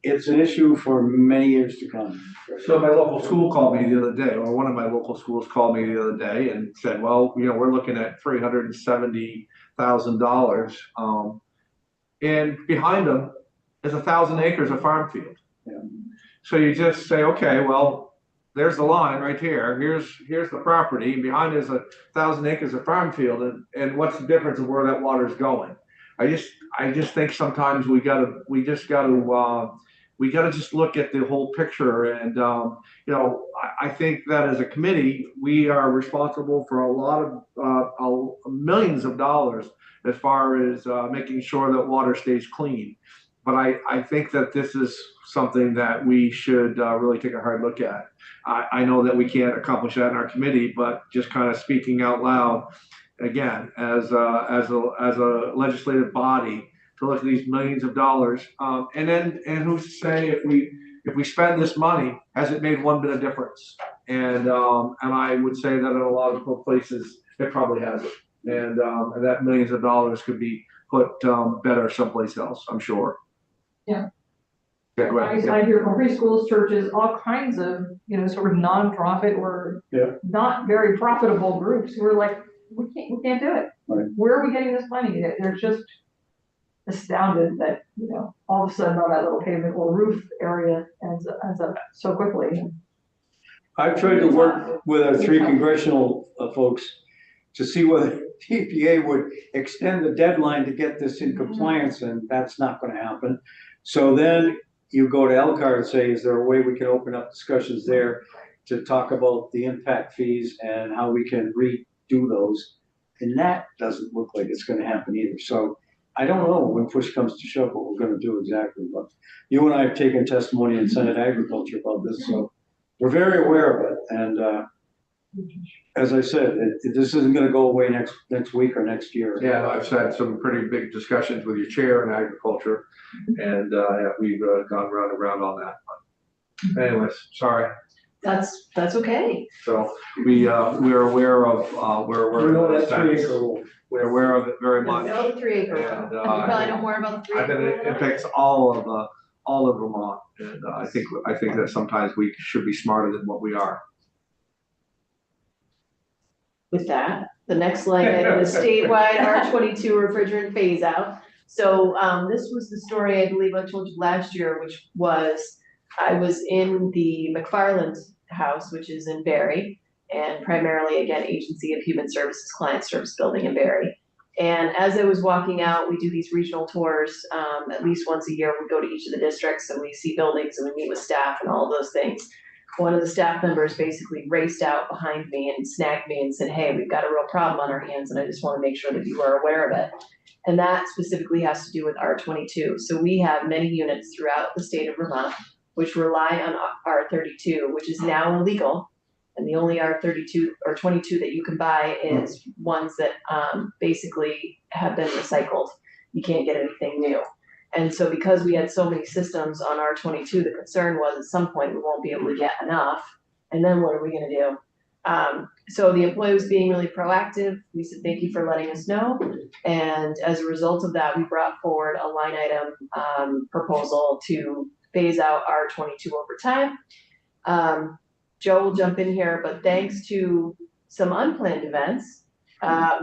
it's an issue for many years to come. So my local school called me the other day, or one of my local schools called me the other day and said, well, we're looking at $370,000. And behind them is 1,000 acres of farm field. Yeah. So you just say, okay, well, there's the line right here. Here's the property. And behind is 1,000 acres of farm field. And what's the difference of where that water's going? I just think sometimes we gotta just look at the whole picture. And I think that as a committee, we are responsible for a lot of millions of dollars as far as making sure that water stays clean. But I think that this is something that we should really take a hard look at. I know that we can't accomplish that in our committee, but just kind of speaking out loud, again, as a legislative body, to look at these millions of dollars, and who's to say if we spend this money, has it made one bit of difference? And I would say that in a lot of places it probably hasn't, and that millions of dollars could be put better someplace else, I'm sure. Yeah. Yeah, go ahead. I hear from preschools, churches, all kinds of, sort of nonprofit or not very profitable groups who are like, we can't do it. Right. Where are we getting this money? They're just astounded that, all of a sudden on that little pavement or roof area ends up so quickly. I've tried to work with our 3 congressional folks to see whether EPA would extend the deadline to get this in compliance, and that's not going to happen. So then you go to LCAR and say, is there a way we can open up discussions there to talk about the impact fees and how we can redo those? And that doesn't look like it's going to happen either. So I don't know when push comes to shove what we're gonna do exactly, but you and I have taken testimony in Senate Agriculture about this, so we're very aware of it, and, as I said, this isn't gonna go away next week or next year. Yeah, I've had some pretty big discussions with your chair in agriculture, and yeah, we've gone round and round on that. But anyways, sorry. That's okay. So we're aware of we're We know aware of that that. 3 acre rule. We're aware of it very You much. know the 3 acre rule. And, You probably know more about the 3 I acre bet rule. it affects all of Vermont, and I think that sometimes we should be smarter than what we are. With that, the next line item is statewide R22 refrigerant phase out. So, this was the story I believe I told you last year, which was, I was in the McFarland house, which is in Barry, and primarily, again, Agency of Human Services Client Service Building in Barry. And as I was walking out, we do these regional tours, at least once a year. We go to each of the districts and we see buildings and we meet with staff and all of those things. One of the staff members basically raced out behind me and snagged me and said, "Hey, we've got a real problem on our hands, and I just want to make sure that you are aware of it." And that specifically has to do with R22. So we have many units throughout the state of Vermont which rely on R32, which is now illegal. And the only R32 or 22 that you can buy is ones that basically have been recycled. You can't get anything new. And so because we had so many systems on R22, the concern was at some point we won't be able to get enough. And then what are we gonna do? So the employee was being really proactive. We said, thank you for letting us know. And as a result of that, we brought forward a line item proposal to phase out R22 over time. Joe will jump in here, but thanks to some unplanned events,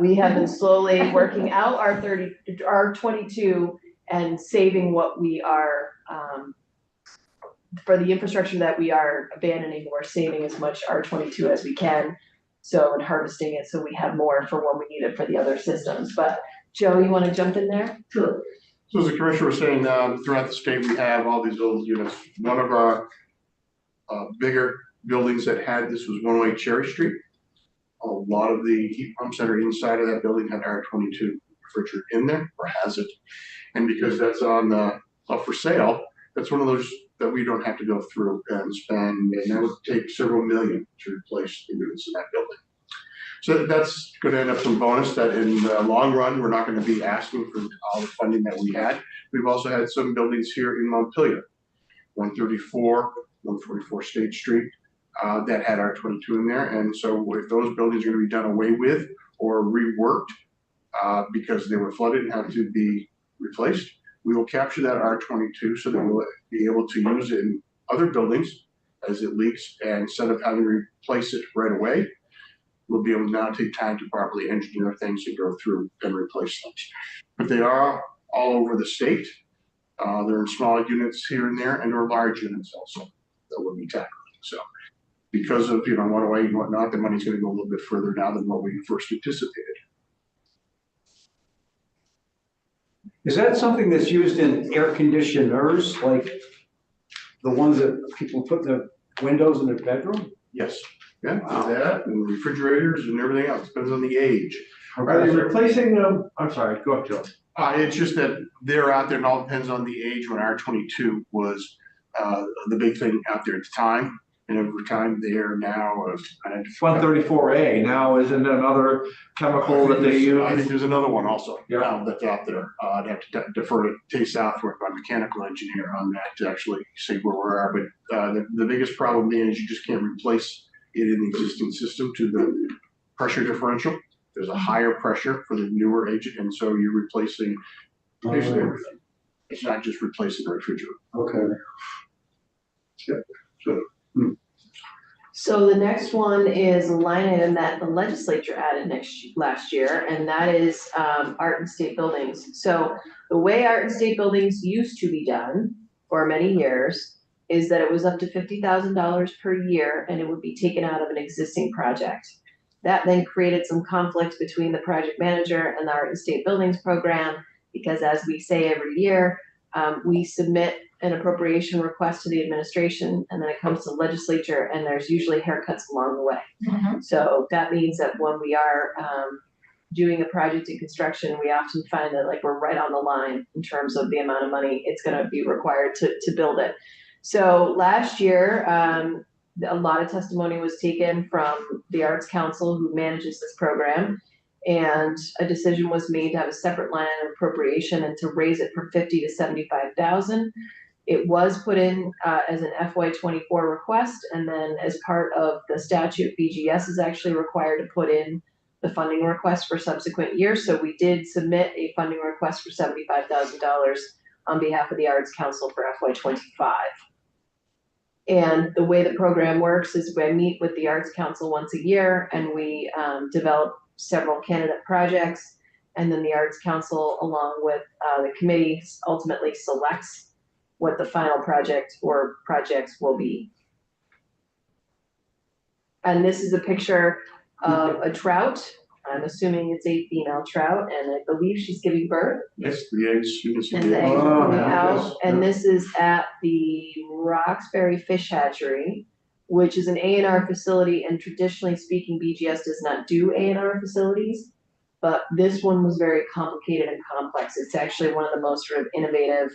we have been slowly working out R22 and saving what we are, for the infrastructure that we are abandoning, we're saving as much R22 as we can. So, and harvesting it so we have more for when we need it for the other systems. But Joe, you wanna jump in there? Sure. So as the commissioner was saying, throughout the state, we have all these old units. One of our bigger buildings that had this was 108 Cherry Street. A lot of the heat pumps that are inside of that building had R22 refrigerant in there, or has it. And because that's on up for sale, that's one of those that we don't have to go through and spend, and that would take several million to replace the units in that building. So that's gonna end up some bonus that in the long run, we're not gonna be asking for all the funding that we had. We've also had some buildings here in Montpelier, 144 State Street, that had R22 in there. And so if those buildings are gonna be done away with or reworked because they were flooded and had to be replaced, we will capture that R22 so that we'll be able to use it in other buildings as it leaks. And instead of having to replace it right away, we'll be able to now take time to properly engineer things and go through and replace things. But they are all over the state. They're in small units here and there, and there are large units also that we'll be tackling. So because of 108 and whatnot, the money's gonna go a little bit further now than what we first anticipated. Is that something that's used in air conditioners, like the ones that people put in the windows in their bedroom? Yes, yeah, that and refrigerators and everything else, depends on the age. Are you replacing them? I'm sorry, go up, Joe. It's just that they're out there and all depends on the age. When R22 was the big thing out there at the time. And over time they are now 134A now isn't another chemical that they use. I think there's another one also Yeah. that's out there. I'd have to defer to Tay Southworth, my mechanical engineer, on that to actually say where we are. But the biggest problem is you just can't replace it in the existing system to the pressure differential. There's a higher pressure for the newer agent, and so you're replacing basically everything. It's not just replacing the refrigerator. Okay. Yep. So the next one is a line item that the legislature added last year, and that is art and state buildings. So the way art and state buildings used to be done for many years is that it was up to $50,000 per year, and it would be taken out of an existing project. That then created some conflict between the project manager and the art and state buildings program, because as we say every year, we submit an appropriation request to the administration, and then it comes to the legislature, and there's usually haircuts along the way. So that means that when we are doing a project in construction, we often find that like we're right on the line in terms of the amount of money it's gonna be required to build it. So last year, a lot of testimony was taken from the Arts Council who manages this program. And a decision was made to have a separate line item appropriation and to raise it from 50 to 75,000. It was put in as an FY24 request, and then as part of the statute, BGS is actually required to put in the funding request for subsequent years. So we did submit a funding request for $75,000 on behalf of the Arts Council for FY25. And the way the program works is we meet with the Arts Council once a year, and we develop several candidate projects. And then the Arts Council, along with the committee, ultimately selects what the final project or projects will be. And this is a picture of a trout. I'm assuming it's a female trout, and I believe she's giving birth. Yes, the eggs, you can see And the the eggs eggs. are coming yeah. out, and this is at the Roxbury Fish Hatchery, which is an A&R facility, and traditionally speaking, BGS does not do A&R facilities, but this one was very complicated and complex. It's actually one of the most sort of innovative,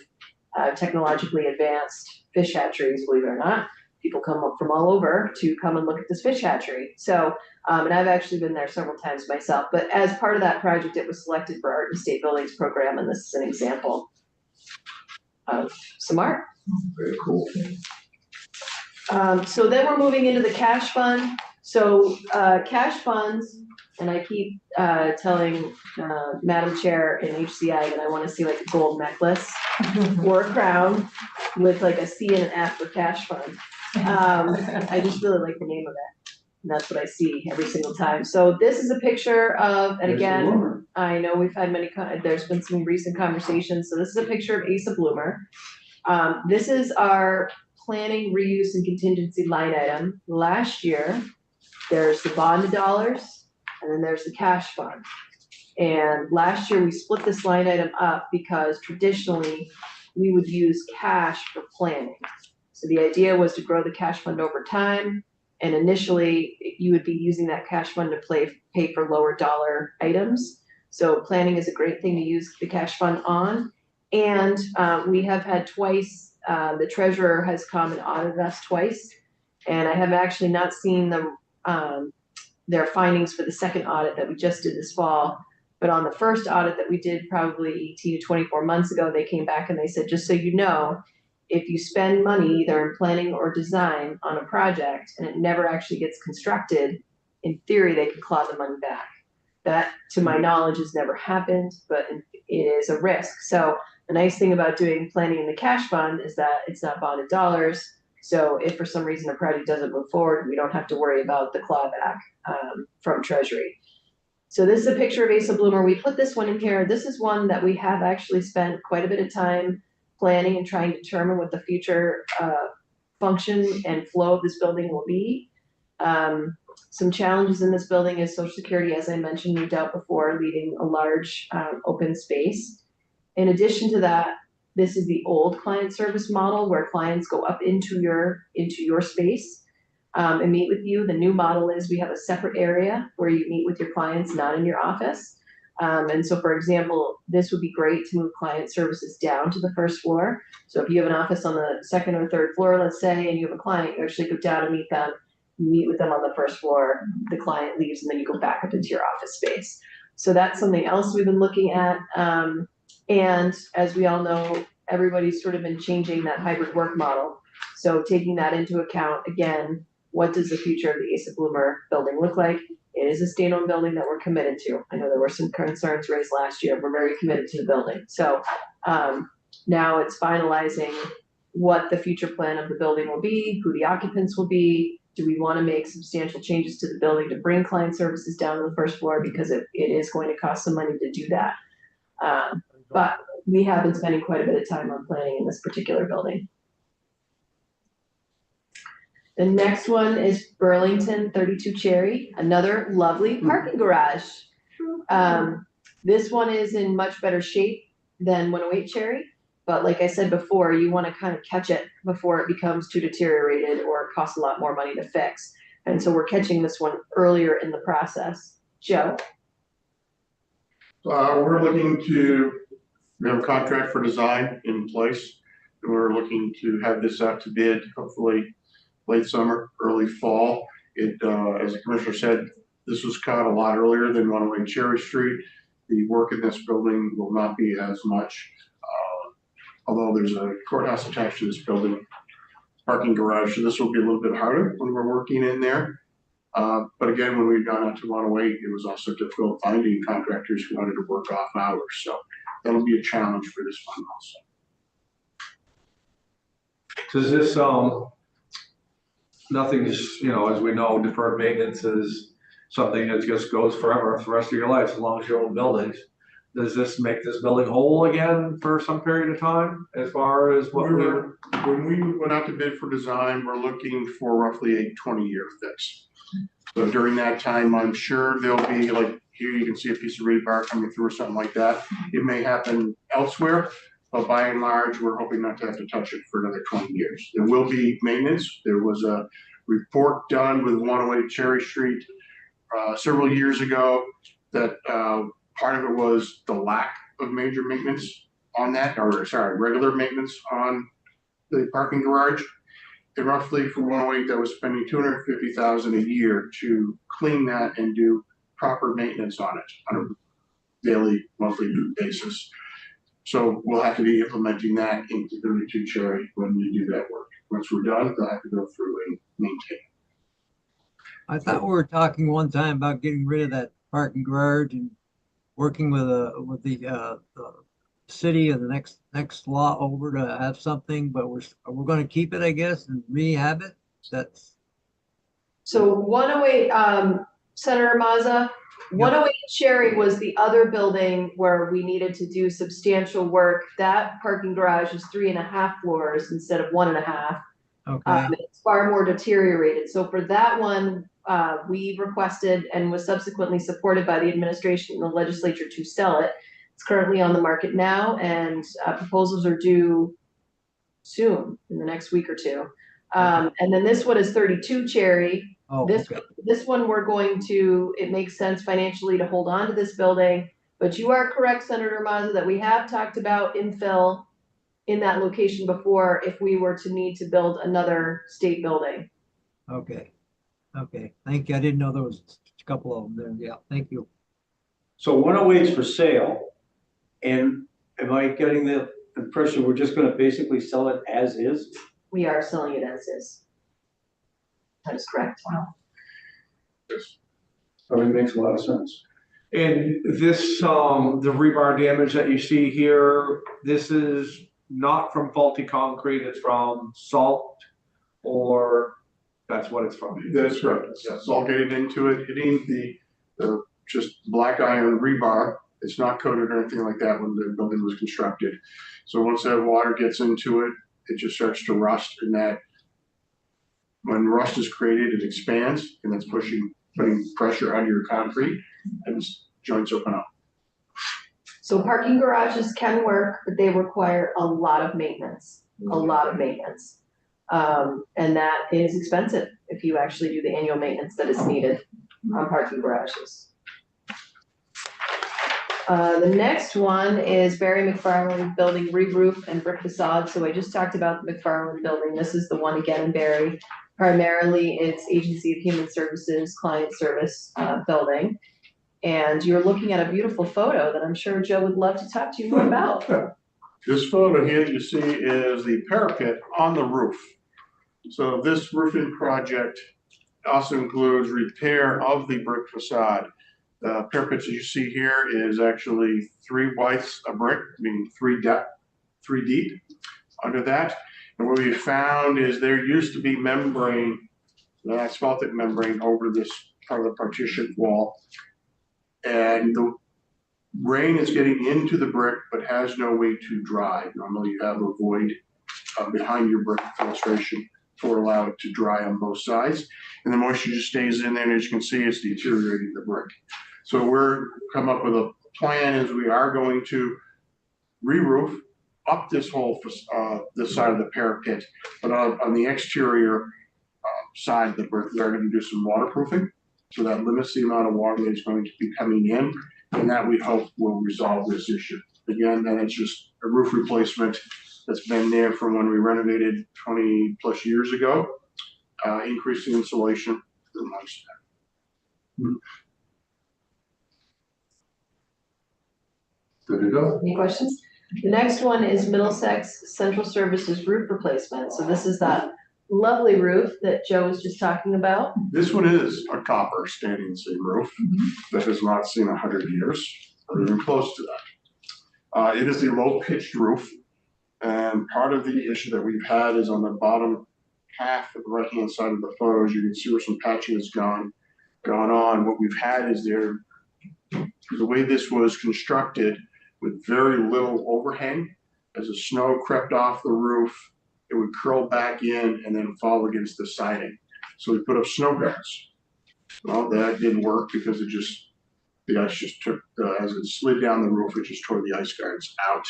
technologically advanced fish hatcheries, believe it or not. People come up from all over to come and look at this fish hatchery. So, and I've actually been there several times myself, but as part of that project, it was selected for Art and State Buildings program, and this is an example of some art. Very cool. So then we're moving into the cash fund. So cash funds, and I keep telling Madam Chair and HCI that I want to see like a gold necklace or a crown with like a C and an F for cash fund. I just really like the name of it. And that's what I see every single time. So this is a picture of, and again, I know we've had there's been some recent conversations. So this is a picture of Asa Bloomer. This is our planning, reuse, and contingency line item. Last year, there's the bonded dollars, and then there's the cash fund. And last year, we split this line item up because traditionally, we would use cash for planning. So the idea was to grow the cash fund over time, and initially, you would be using that cash fund to pay for lower dollar items. So planning is a great thing to use the cash fund on. And we have had twice, the treasurer has come and audited us twice. And I have actually not seen their findings for the second audit that we just did this fall. But on the first audit that we did probably 18 to 24 months ago, they came back and they said, just so you know, if you spend money either in planning or design on a project and it never actually gets constructed, in theory, they can claw the money back. That, to my knowledge, has never happened, but it is a risk. So the nice thing about doing planning in the cash fund is that it's not bonded dollars. So if for some reason a project doesn't move forward, we don't have to worry about the clawback from Treasury. So this is a picture of Asa Bloomer. We put this one in here. This is one that we have actually spent quite a bit of time planning and trying to determine what the future function and flow of this building will be. Some challenges in this building is Social Security, as I mentioned, moved out before, leaving a large open space. In addition to that, this is the old client service model where clients go up into your space and meet with you. The new model is we have a separate area where you meet with your clients, not in your office. And so, for example, this would be great to move client services down to the first floor. So if you have an office on the second or third floor, let's say, and you have a client, you actually go down and meet them, you meet with them on the first floor, the client leaves, and then you go back up into your office space. So that's something else we've been looking at. And as we all know, everybody's sort of been changing that hybrid work model. So taking that into account, again, what does the future of the Asa Bloomer building look like? It is a state-owned building that we're committed to. I know there were some concerns raised last year. We're very committed to the building. So now it's finalizing what the future plan of the building will be, who the occupants will be. Do we want to make substantial changes to the building to bring client services down to the first floor? Because it is going to cost some money to do that. But we have been spending quite a bit of time on planning in this particular building. The next one is Burlington 32 Cherry, another lovely parking garage. This one is in much better shape than 108 Cherry, but like I said before, you want to kind of catch it before it becomes too deteriorated or costs a lot more money to fix. And so we're catching this one earlier in the process. Joe? We're looking to, we have a contract for design in place. And we're looking to have this out to bid, hopefully late summer, early fall. It, as the commissioner said, this was caught a lot earlier than 108 Cherry Street. The work in this building will not be as much, although there's a courthouse attached to this building, parking garage, so this will be a little bit harder when we're working in there. But again, when we've gone out to 108, it was also difficult finding contractors who wanted to work off hours. So that'll be a challenge for this one also. Does this, nothing is, as we know, deferred maintenance is something that just goes forever for the rest of your life, as long as you own buildings. Does this make this building whole again for some period of time, as far as what we're? When we went out to bid for design, we're looking for roughly a 20-year fix. So during that time, I'm sure there'll be, like here you can see a piece of rebar coming through or something like that. It may happen elsewhere, but by and large, we're hoping not to have to touch it for another 20 years. There will be maintenance. There was a report done with 108 Cherry Street several years ago that part of it was the lack of major maintenance on that, or sorry, regular maintenance on the parking garage. And roughly for 108, that was spending $250,000 a year to clean that and do proper maintenance on it on a daily, monthly basis. So we'll have to be implementing that into 32 Cherry when we do that work. Once we're done, they'll have to go through and maintain. I thought we were talking one time about getting rid of that parking garage and working with the city of the next lot over to have something, but we're going to keep it, I guess, and rehab it. That's So 108, Senator Mazza, 108 Cherry was the other building where we needed to do substantial work. That parking garage is 3.5 floors instead of 1.5. okay. It's far more deteriorated. So for that one, we requested and was subsequently supported by the administration and the legislature to sell it. It's currently on the market now, and proposals are due soon, in the next week or two. And then this one is 32 Cherry. Oh, This, okay. this one, we're going to, it makes sense financially to hold on to this building, but you are correct, Senator Mazza, that we have talked about infill in that location before if we were to need to build another state building. Okay. Okay. Thank you. I didn't know there was a couple of them there. Yeah. Thank you. So 108's for sale, and am I getting the impression we're just gonna basically sell it as is? We are selling it as is. That is correct. Probably makes a lot of sense. And this, the rebar damage that you see here, this is not from faulty concrete, it's from salt, or that's what it's from? That's correct. It's all getting into it, hitting the just black iron rebar. It's not coated or anything like that when the building was constructed. So once that water gets into it, it just starts to rust, and that when rust is created, it expands, and that's putting pressure on your concrete, and joints open up. So parking garages can work, but they require a lot of maintenance, and that is expensive if you actually do the annual maintenance that is needed on parking garages. The next one is Barry McFarland Building re-roof and brick facade. So I just talked about the McFarland Building. This is the one again in Barry. Primarily, it's Agency of Human Services Client Service building. And you're looking at a beautiful photo that I'm sure Joe would love to talk to you more about. This photo here you see is the parapet on the roof. So this roofing project also includes repair of the brick facade. The parapet you see here is actually 3 widths of brick, meaning 3 deep under that. And what we found is there used to be membrane, an asphaltic membrane over this part of the partition wall. And the rain is getting into the brick but has no way to dry. Normally you have a void behind your brick illustration to allow it to dry on both sides. And the moisture just stays in there, and as you can see, it's deteriorating the brick. So we're come up with a plan as we are going to re-roof up this whole this side of the parapet, but on the exterior side of the brick, we're going to do some waterproofing. So that limits the amount of water that's going to be coming in. And that we hope will resolve this issue. Again, then it's just a roof replacement that's been there from when we renovated 20 plus years ago, increasing insulation and lifespan. Good to go. Any questions? The next one is Middlesex Central Services roof replacement. So this is that lovely roof that Joe was just talking about. This one is a copper standing seam roof that has not seen 100 years, or even close to that. It is a low pitched roof, and part of the issue that we've had is on the bottom half of the right hand side of the photos, you can see where some patching has gone on. What we've had is the way this was constructed with very little overhang, as the snow crept off the roof, it would curl back in and then fall against the siding. So we put up snow guards. Well, that didn't work because the ice just took, as it slid down the roof, it just tore the ice guards out.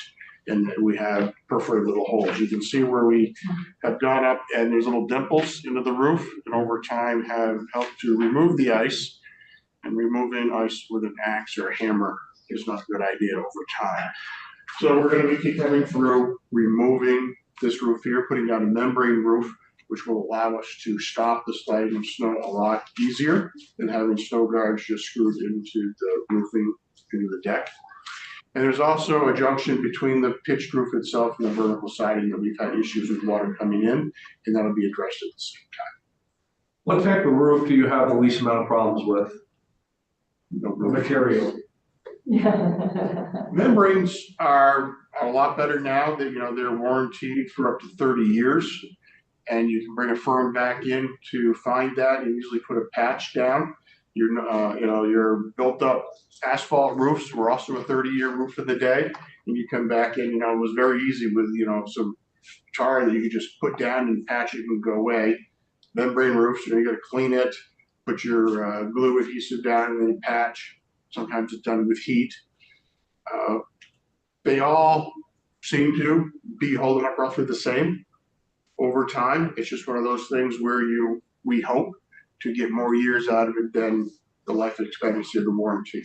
And we have perforated little holes. You can see where we have gone up and there's little dimples into the roof, and over time have helped to remove the ice. And removing ice with an axe or a hammer is not a good idea over time. So we're going to be coming through, removing this roof here, putting down a membrane roof, which will allow us to stop the sliding of snow a lot easier than having snow guards just screwed into the roofing, into the deck. And there's also a junction between the pitched roof itself and the vertical siding that we've had issues with water coming in, and that'll be addressed at the same time. What type of roof do you have the least amount of problems with? No The roof. material? Membranes are a lot better now. They're warranted for up to 30 years. And you can bring a firm back in to find that and usually put a patch down. Your built up asphalt roofs were also a 30-year roof in the day. And you come back in, it was very easy with, some tar that you could just put down and patch it and go away. Membrane roofs, you got to clean it, put your glue adhesive down and then patch. Sometimes it's done with heat. They all seem to be holding up roughly the same over time. It's just one of those things where we hope to get more years out of it than the life expectancy of the warranty.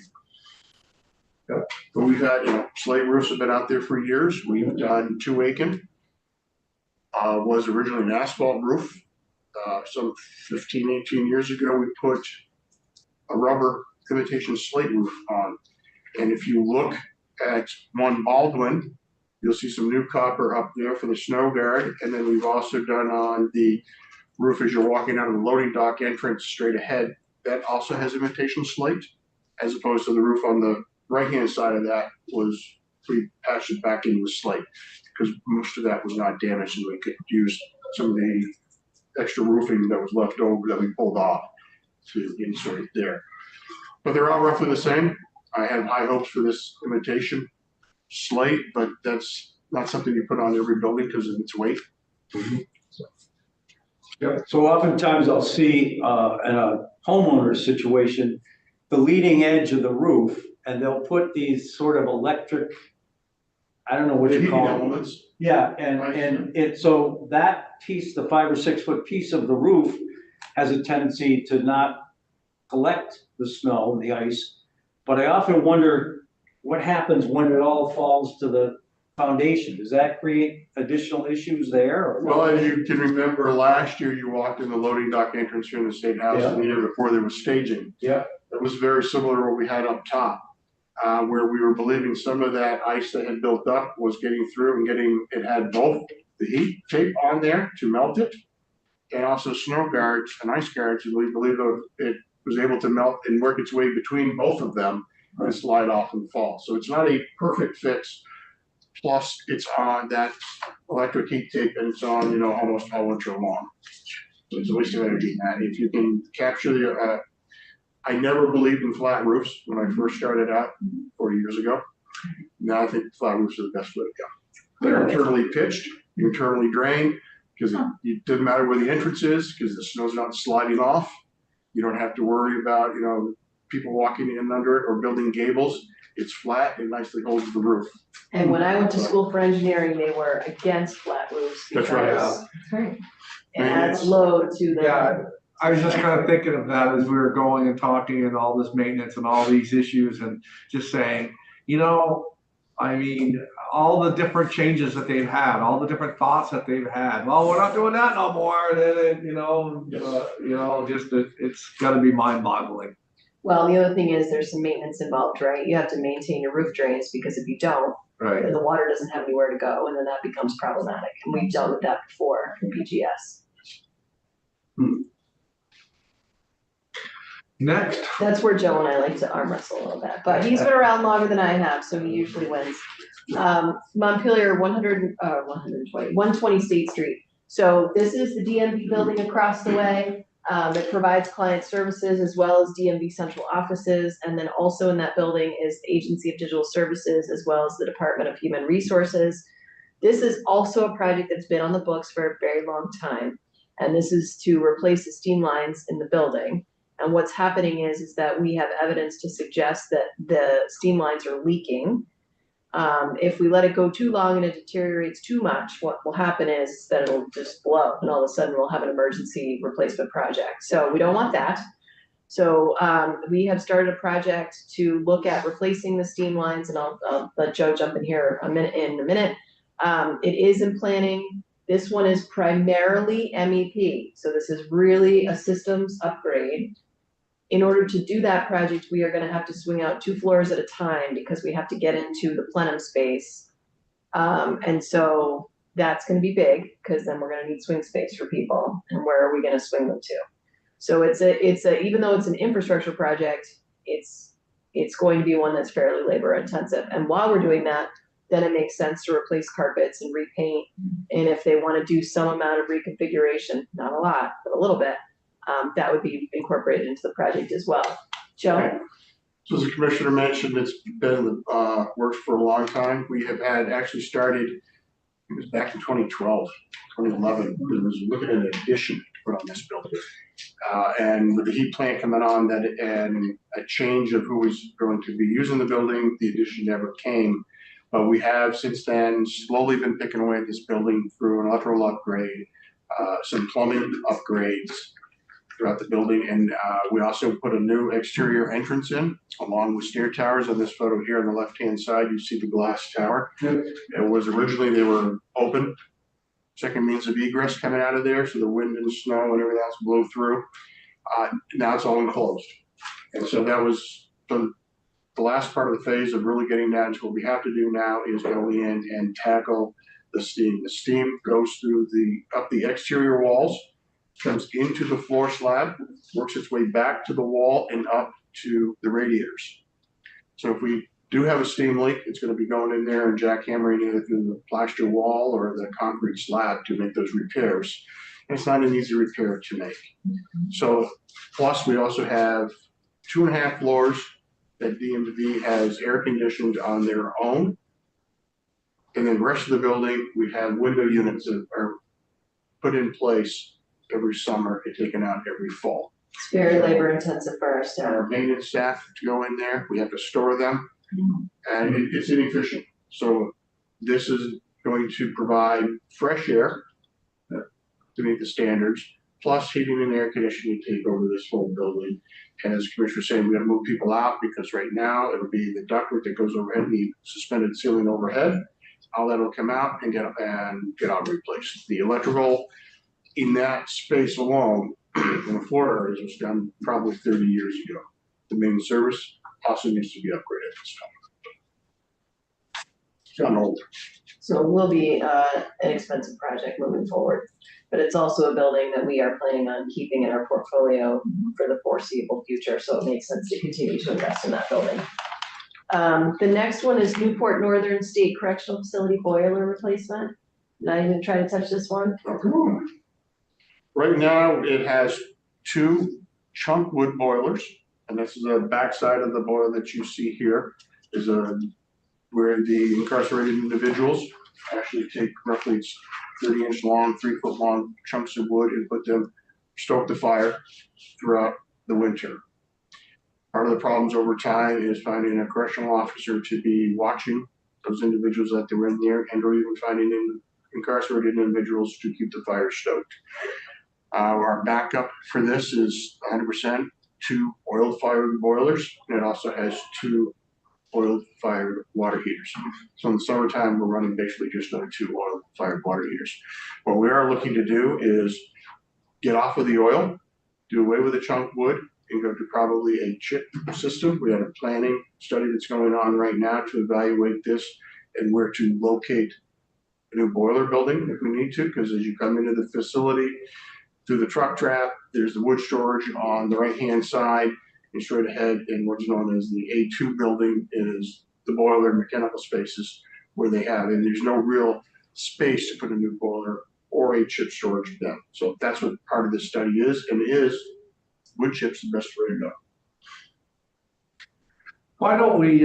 But we've had, slate roofs have been out there for years. We've done 2 Aiken. Was originally an asphalt roof. Some 15, 18 years ago, we put a rubber imitation slate roof on. And if you look at 1 Baldwin, you'll see some new copper up there for the snow guard. And then we've also done on the roof as you're walking out of the loading dock entrance straight ahead, that also has imitation slate, as opposed to the roof on the right-hand side of that we patched it back in with slate, because most of that was not damaged and we could use some of the extra roofing that was left over that we pulled off to insert it there. But they're all roughly the same. I have high hopes for this imitation slate, but that's not something you put on every building because of its weight. So oftentimes I'll see in a homeowner situation, the leading edge of the roof, and they'll put these sort of electric, I don't know what you call them. Elements. Yeah, and so that piece, the 5 or 6 foot piece of the roof, has a tendency to not collect the snow, the ice. But I often wonder what happens when it all falls to the foundation. Does that create additional issues there? Or? Well, as you can remember, last year you walked in the loading dock entrance here in the State House, Yeah. and the year before there was staging. Yeah. It was very similar to what we had up top, where we were believing some of that ice that had built up was getting through and it had both the heat tape on there to melt it, and also snow guards and ice guards. We believe it was able to melt and work its way between both of them and slide off and fall. So it's not a perfect fix. Plus, it's on that electric heat tape, and it's on, almost all winter long. So it's a waste of energy in that. If you can capture I never believed in flat roofs when I first started out 40 years ago. Now I think flat roofs are the best way to go. They're internally pitched, you internally drain, because it doesn't matter where the entrance is, because the snow's not sliding off. You don't have to worry about, people walking in under it or building gables. It's flat and nicely holds the roof. And when I went to school for engineering, they were against flat roofs That's right. because Right. it adds load to the. Yeah, I was just kind of thinking of that as we were going and talking and all this maintenance and all these issues and just saying, you know, I mean, all the different changes that they've had, all the different thoughts that they've had. Well, we're not doing that no more. And then, it's got to be mind-boggling. Well, the other thing is there's some maintenance involved, right? You have to maintain your roof drains because if you don't, Right. then the water doesn't have anywhere to go and then that becomes problematic. And we've dealt with that before in PGS. Next. That's where Joe and I like to arm wrestle a little bit, but he's been around longer than I have, so he usually wins. Montpelier, 120 State Street. So this is the DMV building across the way. It provides client services as well as DMV central offices. And then also in that building is the Agency of Digital Services as well as the Department of Human Resources. This is also a project that's been on the books for a very long time. And this is to replace the steam lines in the building. And what's happening is that we have evidence to suggest that the steam lines are leaking. If we let it go too long and it deteriorates too much, what will happen is that it'll just blow and all of a sudden we'll have an emergency replacement project. So we don't want that. So we have started a project to look at replacing the steam lines, and I'll let Joe jump in here in a minute. It is in planning. This one is primarily MEP. So this is really a systems upgrade. In order to do that project, we are going to have to swing out 2 floors at a time because we have to get into the plenum space. And so that's going to be big because then we're going to need swing space for people. And where are we going to swing them to? So it's a even though it's an infrastructure project, it's going to be one that's fairly labor intensive. And while we're doing that, then it makes sense to replace carpets and repaint. And if they want to do some amount of reconfiguration, not a lot, but a little bit, that would be incorporated into the project as well. Joe? So as the commissioner mentioned, it's been in the works for a long time. We have had actually started, it was back in 2012, 2011, we was looking at an addition to put on this building. And with the heat plant coming on and a change of who was going to be using the building, the addition never came. But we have since then slowly been picking away at this building through an electrical upgrade, some plumbing upgrades throughout the building. And we also put a new exterior entrance in along with stair towers. On this photo here on the left-hand side, you see the glass tower. It was originally, they were open, second means of egress coming out of there. So the wind and snow and everything else blow through. Now it's all enclosed. And so that was the last part of the phase of really getting down to what we have to do now is go in and tackle the steam. The steam goes through up the exterior walls, comes into the floor slab, works its way back to the wall and up to the radiators. So if we do have a steam leak, it's going to be going in there and jackhammering either through the plaster wall or the concrete slab to make those repairs. And it's not an easy repair to make. So plus we also have 2.5 floors that DMV has air conditioned on their own. And then the rest of the building, we have window units that are put in place every summer and taken out every fall. It's very labor intensive for our staff. Our maintenance staff to go in there, we have to store them, and it's inefficient. So this is going to provide fresh air to meet the standards, plus heating and air conditioning to take over this whole building. And as the commissioner was saying, we gotta move people out because right now it'll be the ductwork that goes overhead, the suspended ceiling overhead. All that'll come out and get out replaced. The electrical in that space alone, in the floor areas, was done probably 30 years ago. The main service also needs to be upgraded at this time. It's gotten older. So it will be an expensive project moving forward. But it's also a building that we are planning on keeping in our portfolio for the foreseeable future. So it makes sense to continue to invest in that building. The next one is Newport Northern State Correctional Facility boiler replacement. Not even try to touch this one. Oh, come on. Right now, it has 2 chunk wood boilers, and this is the backside of the boiler that you see here. Is where the incarcerated individuals actually take roughly 30-inch long, 3-foot long chunks of wood and put them, stoke the fire throughout the winter. Part of the problems over time is finding a correctional officer to be watching those individuals that they're in there, and or even finding incarcerated individuals to keep the fire stoked. Our backup for this is 100% 2 oil-fired boilers, and it also has 2 oil-fired water heaters. So in the summertime, we're running basically just on 2 oil-fired water heaters. What we are looking to do is get off of the oil, do away with the chunk wood, and go to probably a chip system. We have a planning study that's going on right now to evaluate this and where to locate a new boiler building if we need to, because as you come into the facility through the truck trap, there's the wood storage on the right-hand side, and straight ahead in what's known as the A2 building is the boiler and mechanical spaces where they have, and there's no real space to put a new boiler or a chip storage for them. So that's what part of this study is, and is wood chips the best way to go. Why don't we,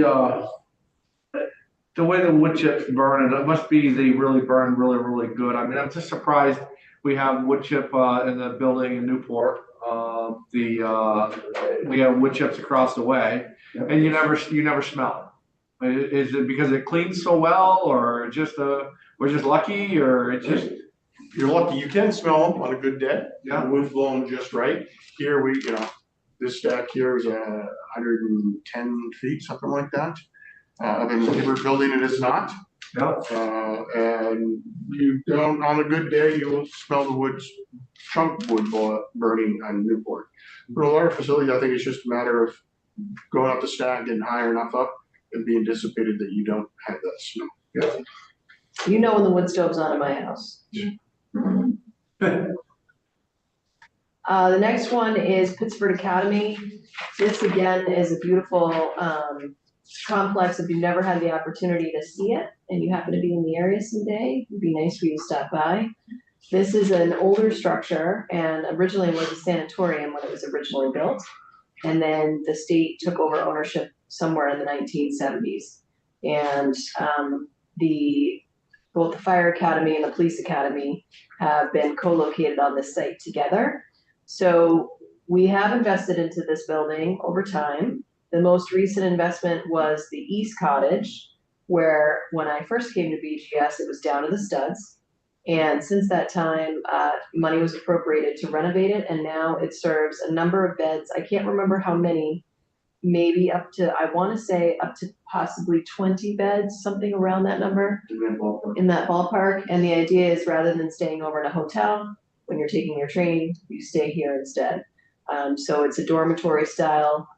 the way the wood chips burn, it must be they really burn really, really good. I mean, I'm just surprised we have wood chip in the building in Newport. We have wood chips across the way, and you never smell it. Is it because it cleans so well, or just we're just lucky, or it's just? You're lucky. You can smell them on a good day. Yeah. The wind's blowing just right. Here this stack here is 110 feet, something like that. Of a neighbor building, it is not. Yeah. And you don't, on a good day, you will smell the chunk wood burning on Newport. For a lot of facilities, I think it's just a matter of going up the stack, getting high enough up, and being dissipated that you don't have that smell. Yeah. You know when the wood stove's on in my house. The next one is Pittsford Academy. This again is a beautiful complex. If you've never had the opportunity to see it and you happen to be in the area someday, it'd be nice for you to stop by. This is an older structure and originally was a sanatorium when it was originally built. And then the state took over ownership somewhere in the 1970s. And both the fire academy and the police academy have been co-located on this site together. So we have invested into this building over time. The most recent investment was the East Cottage, where when I first came to BGS, it was down to the studs. And since that time, money was appropriated to renovate it, and now it serves a number of beds. I can't remember how many, maybe up to, I want to say up to possibly 20 beds, something around that number. In that ballpark. And the idea is rather than staying over in a hotel, when you're taking your train, you stay here instead. So it's a dormitory style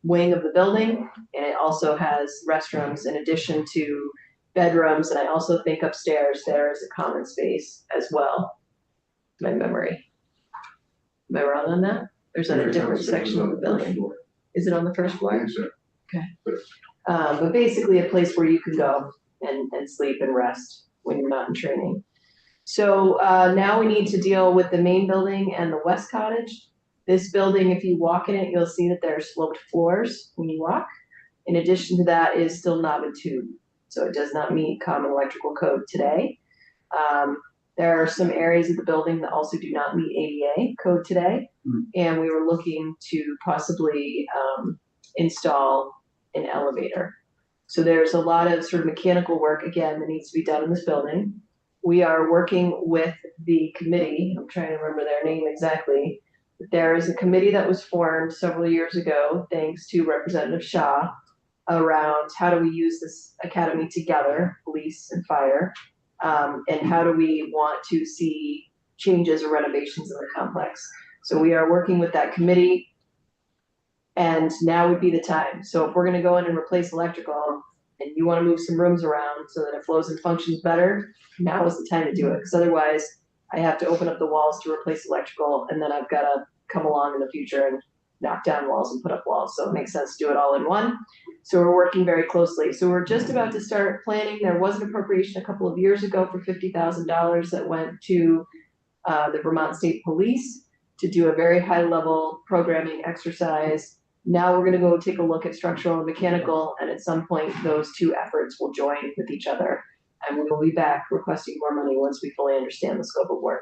wing of the building, and it also has restrooms in addition to bedrooms, and I also think upstairs there is a common space as well. My memory. Am I wrong on that? There's on a different section of the building. Is it on the first floor? Okay. But basically a place where you can go and sleep and rest when you're not in training. So now we need to deal with the main building and the West Cottage. This building, if you walk in it, you'll see that there are sloped floors when you walk. In addition to that is still knob and tube. So it does not meet common electrical code today. There are some areas of the building that also do not meet ADA code today. And we were looking to possibly install an elevator. So there's a lot of sort of mechanical work, again, that needs to be done in this building. We are working with the committee. I'm trying to remember their name exactly. There is a committee that was formed several years ago, thanks to Representative Shaw, around how do we use this academy together, police and fire, and how do we want to see changes or renovations in the complex. So we are working with that committee, and now would be the time. So if we're gonna go in and replace electrical, and you wanna move some rooms around so that it flows and functions better, now is the time to do it, because otherwise I have to open up the walls to replace electrical, and then I've gotta come along in the future and knock down walls and put up walls. So it makes sense to do it all in one. So we're working very closely. So we're just about to start planning. There was an appropriation a couple of years ago for $50,000 that went to the Vermont State Police to do a very high level programming exercise. Now we're gonna go take a look at structural and mechanical, and at some point those two efforts will join with each other. And we will be back requesting more money once we fully understand the scope of work.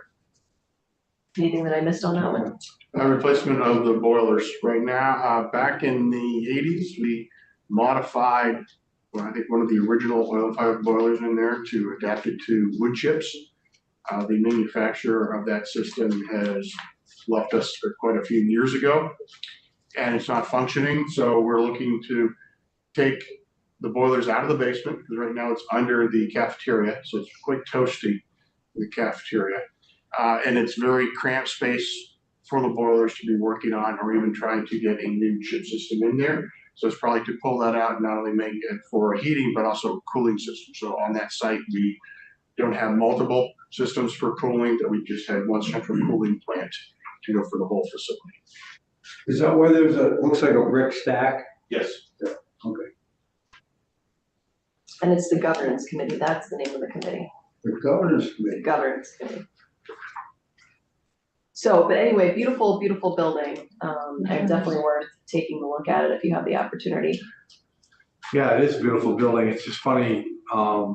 Anything that I missed on that one? Replacement of the boilers. Right now, back in the 80s, we modified, I think one of the original oil-fired boilers in there to adapt it to wood chips. The manufacturer of that system has left us quite a few years ago, and it's not functioning. So we're looking to take the boilers out of the basement, because right now it's under the cafeteria, so it's quite toasty, the cafeteria. And it's very cramped space for the boilers to be working on, or even trying to get a new chip system in there. So it's probably to pull that out and not only make it for heating, but also cooling system. So on that site, we don't have multiple systems for cooling, that we just had one central cooling plant to go for the whole facility. Is that where there's looks like a brick stack? Yes. Okay. And it's the governance committee, that's the name of the committee, The governance the committee. governance committee. So, but anyway, beautiful, beautiful building, and definitely worth taking a look at it if you have the opportunity. Yeah, it is a beautiful building. It's just funny, I've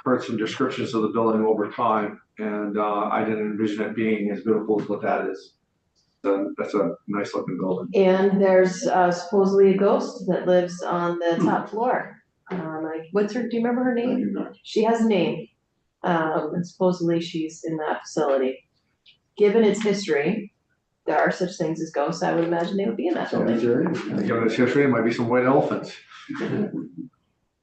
heard some descriptions of the building over time, and I didn't envision it being as beautiful as what that is. That's a nice looking building. And there's supposedly a ghost that lives on the top floor. What's her, do you remember her I name? do not. She has a name. And supposedly she's in that facility. Given its history, there are such things as ghosts. I would imagine they would be in that building. Given its history, it might be some white elephants.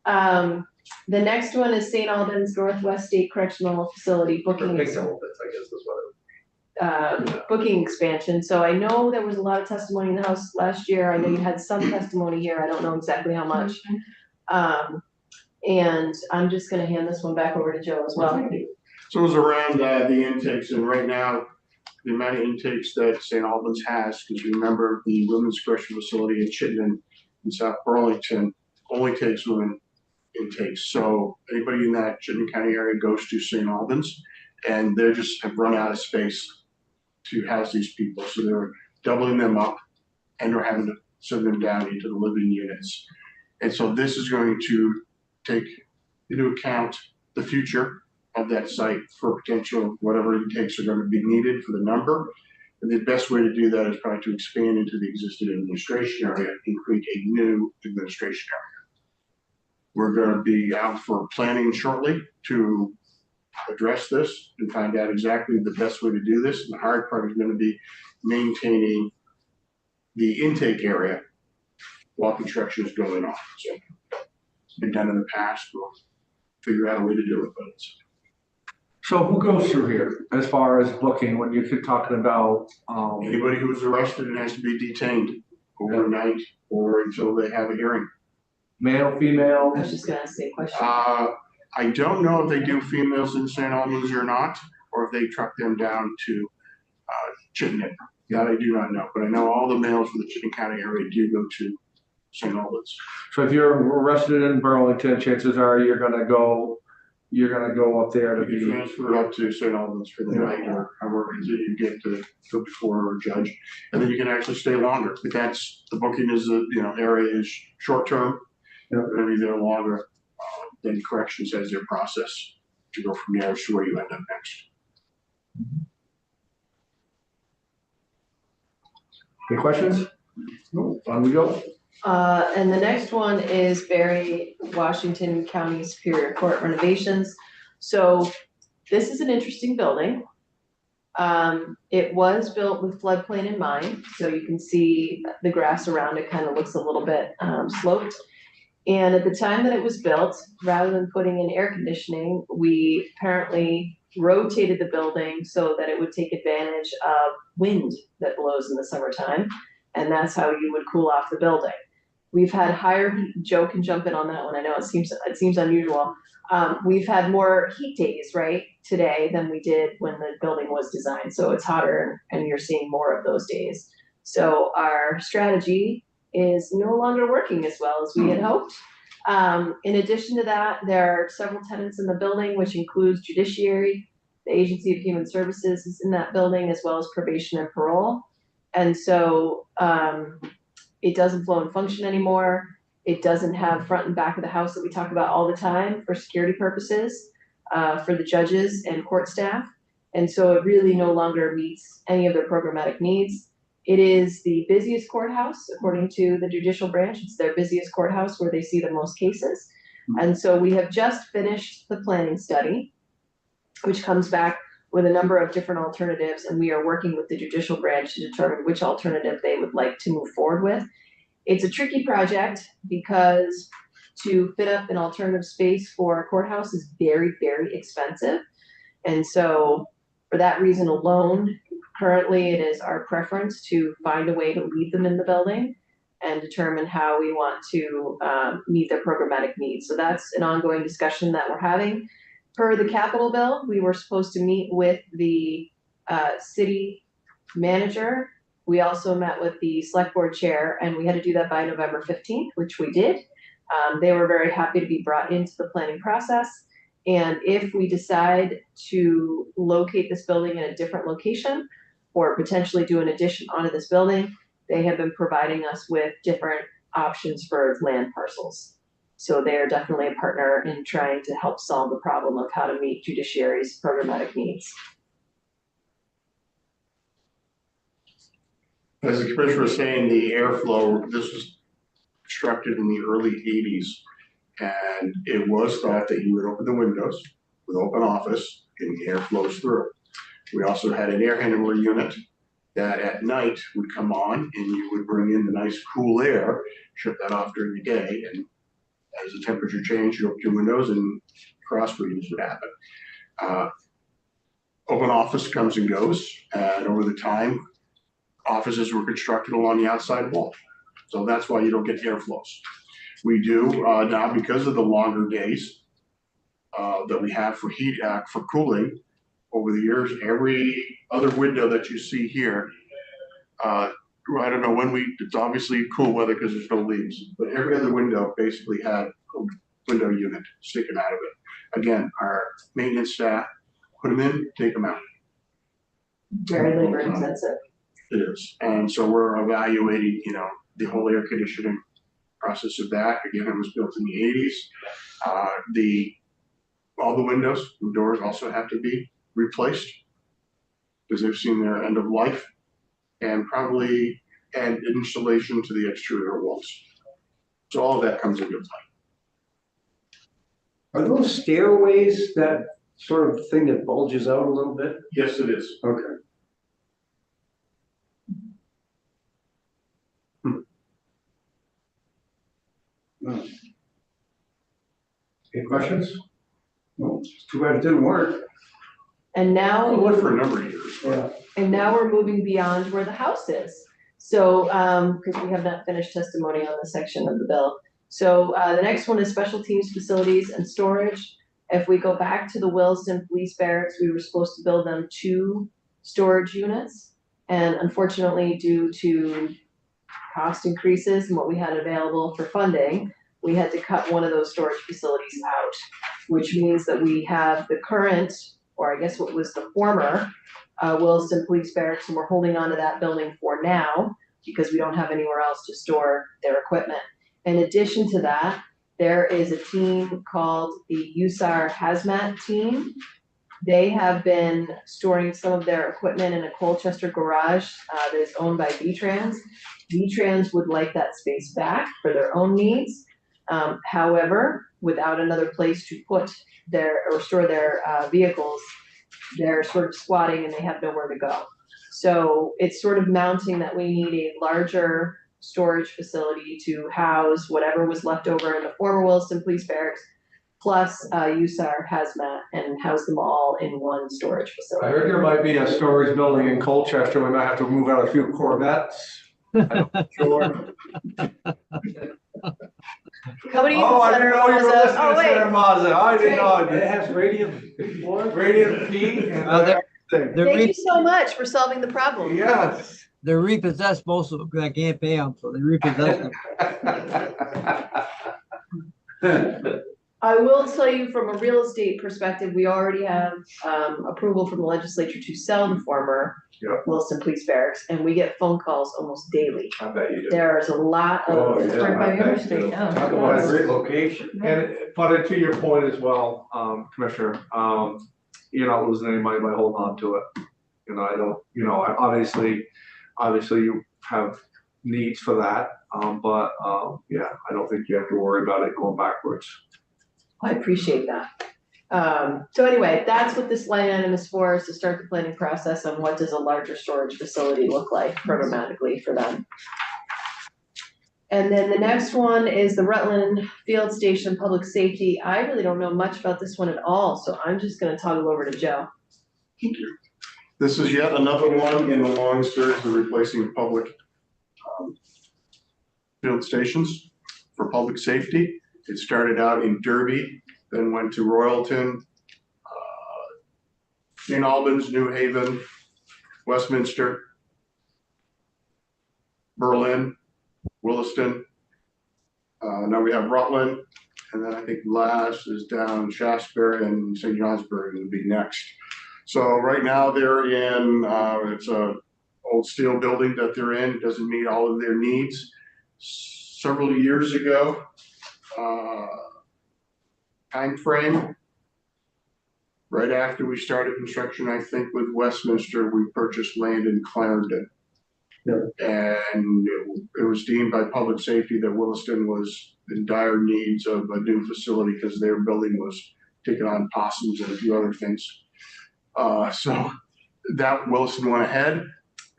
The next one is St. Albans Northwest State Correctional Facility booking. Big elephants, I guess is what Booking expansion. So I know there was a lot of testimony in the House last year. I know you had some testimony here. I don't know exactly how much. And I'm just gonna hand this one back over to Joe as well. So it was around the intakes, and right now, the amount of intakes that St. Albans has, because remember, the women's correctional facility in Chittenden in South Burlington only takes women intakes. So anybody in that Chittenden County area goes to St. Albans, and they just have run out of space to house these people. So they're doubling them up, and they're having to send them down into the living units. And so this is going to take into account the future of that site for potential whatever intakes are going to be needed for the number. And the best way to do that is probably to expand into the existing administration area and create a new administration area. We're going to be out for planning shortly to address this and find out exactly the best way to do this. And the hard part is going to be maintaining the intake area while construction is going on. So it's been done in the past. We'll figure out a way to do it, but it's So who goes through here as far as booking, when you're talking about, anybody who is arrested and has to be detained overnight or until they have a hearing. male, female? I was just gonna ask the question. I don't know if they do females in St. Albans or not, or if they truck them down to Chittenden. That I do not know, but I know all the males from the Chittenden County area do go to St. Albans. So if you're arrested in Burlington, chances are you're gonna go up there to You be. can transfer up to St. Albans for the night or however until you get to go before a judge. And then you can actually stay longer. But that's, the booking is, area is short term. Yeah. Maybe they're longer. Then corrections has their process to go from there to where you end up next. Any questions? No, on we go. And the next one is Barry Washington County Superior Court renovations. So this is an interesting building. It was built with floodplain in mind, so you can see the grass around it kind of looks a little bit sloped. And at the time that it was built, rather than putting in air conditioning, we apparently rotated the building so that it would take advantage of wind that blows in the summertime. And that's how you would cool off the building. We've had higher heat, Joe can jump in on that one, I know it seems unusual. We've had more heat days, right, today than we did when the building was designed. So it's hotter and you're seeing more of those days. So our strategy is no longer working as well as we had hoped. In addition to that, there are several tenants in the building, which includes judiciary. The Agency of Human Services is in that building, as well as probation and parole. And so it doesn't flow and function anymore. It doesn't have front and back of the house that we talk about all the time for security purposes, for the judges and court staff. And so it really no longer meets any of their programmatic needs. It is the busiest courthouse, according to the judicial branch. It's their busiest courthouse where they see the most cases. And so we have just finished the planning study. which comes back with a number of different alternatives, and we are working with the judicial branch to determine which alternative they would like to move forward with. It's a tricky project because to fit up an alternative space for a courthouse is very, very expensive. And so for that reason alone, currently it is our preference to find a way to leave them in the building and determine how we want to meet their programmatic needs. So that's an ongoing discussion that we're having. Per the capital bill, we were supposed to meet with the city manager. We also met with the select board chair, and we had to do that by November 15th, which we did. They were very happy to be brought into the planning process. And if we decide to locate this building in a different location or potentially do an addition onto this building, they have been providing us with different options for land parcels. So they are definitely a partner in trying to help solve the problem of how to meet judiciary's programmatic needs. As the commissioner was saying, the airflow, this was constructed in the early 80s. And it was thought that you would open the windows with open office and the air flows through. We also had an air handler unit that at night would come on and you would bring in the nice cool air, shut that off during the day, and as the temperature changed, you open your windows and crossbreedings would happen. Open office comes and goes, and over the time, offices were constructed along the outside wall. So that's why you don't get airflows. We do now, because of the longer days that we have for heat, for cooling, over the years, every other window that you see here, I don't know when it's obviously cool weather because there's no leaves, but every other window basically had a window unit sticking out of it. Again, our maintenance staff put them in, take them out. Very labor intensive. It is, and so we're evaluating, the whole air conditioning process of that. Again, it was built in the 80s. All the windows and doors also have to be replaced because they've seen their end of life, and probably add insulation to the exterior walls. So all of that comes into play. Are those stairways that sort of thing that bulges out a little bit? Yes, it is. Okay. Any questions? Well, it's too bad it didn't work. And now. It worked for a number of years. Yeah. And now we're moving beyond where the house is. So, because we have not finished testimony on this section of the bill. So the next one is special teams, facilities, and storage. If we go back to the Williston Police Barracks, we were supposed to build them 2 storage units. And unfortunately, due to cost increases and what we had available for funding, we had to cut one of those storage facilities out, which means that we have the current, or I guess what was the former, Williston Police Barracks, and we're holding on to that building for now because we don't have anywhere else to store their equipment. In addition to that, there is a team called the USAR Hazmat Team. They have been storing some of their equipment in a Colchester garage that is owned by V-Trans. V-Trans would like that space back for their own needs. However, without another place to put store their vehicles, they're sort of squatting and they have nowhere to go. So it's sort of mounting that we need a larger storage facility to house whatever was left over in the former Williston Police Barracks, plus USAR Hazmat, and house them all in one storage I facility. heard there might be a storage building in Colchester. We might have to move out a few Corvettes. I'm not sure. Company Oh, I didn't know you were Mazda. listening Oh, to wait. Sarah Mazda. I didn't know. It has radium floor? Radiant heat and they're- everything. They're Thank you re- so much for solving the problem. Yes. they're repossessed, most of them. I can't pay them, so they repossess them. I will tell you from a real estate perspective, we already have approval from the legislature to sell the former Yeah. Williston Police Barracks, and we get phone calls almost daily. I bet you do. There's a lot Oh, of. yeah, Right by I the bet interstate, you do. yeah. Talk about a great location. But to your point as well, Commissioner, you're not losing any money by holding on to it. I don't, obviously you have needs for that, but yeah, I don't think you have to worry about it going backwards. I appreciate that. So anyway, that's what this line item is for, is to start the planning process on what does a larger storage facility look like programmatically for them. And then the next one is the Rutland Field Station Public Safety. I really don't know much about this one at all, so I'm just gonna toggle over to Joe. This is yet another one in the long series of replacing public field stations for public safety. It started out in Derby, then went to Royalton, St. Albans, New Haven, Westminster, Berlin, Williston. Now we have Rutland, and then I think last is down Shaftesbury and St. Johnsbury would be next. So right now they're in, it's a old steel building that they're in. It doesn't meet all of their needs. Several years ago, time frame, right after we started construction, I think with Westminster, we purchased land in Clarendon. And it was deemed by public safety that Williston was in dire needs of a new facility because their building was taking on possums and a few other things. So that Williston went ahead.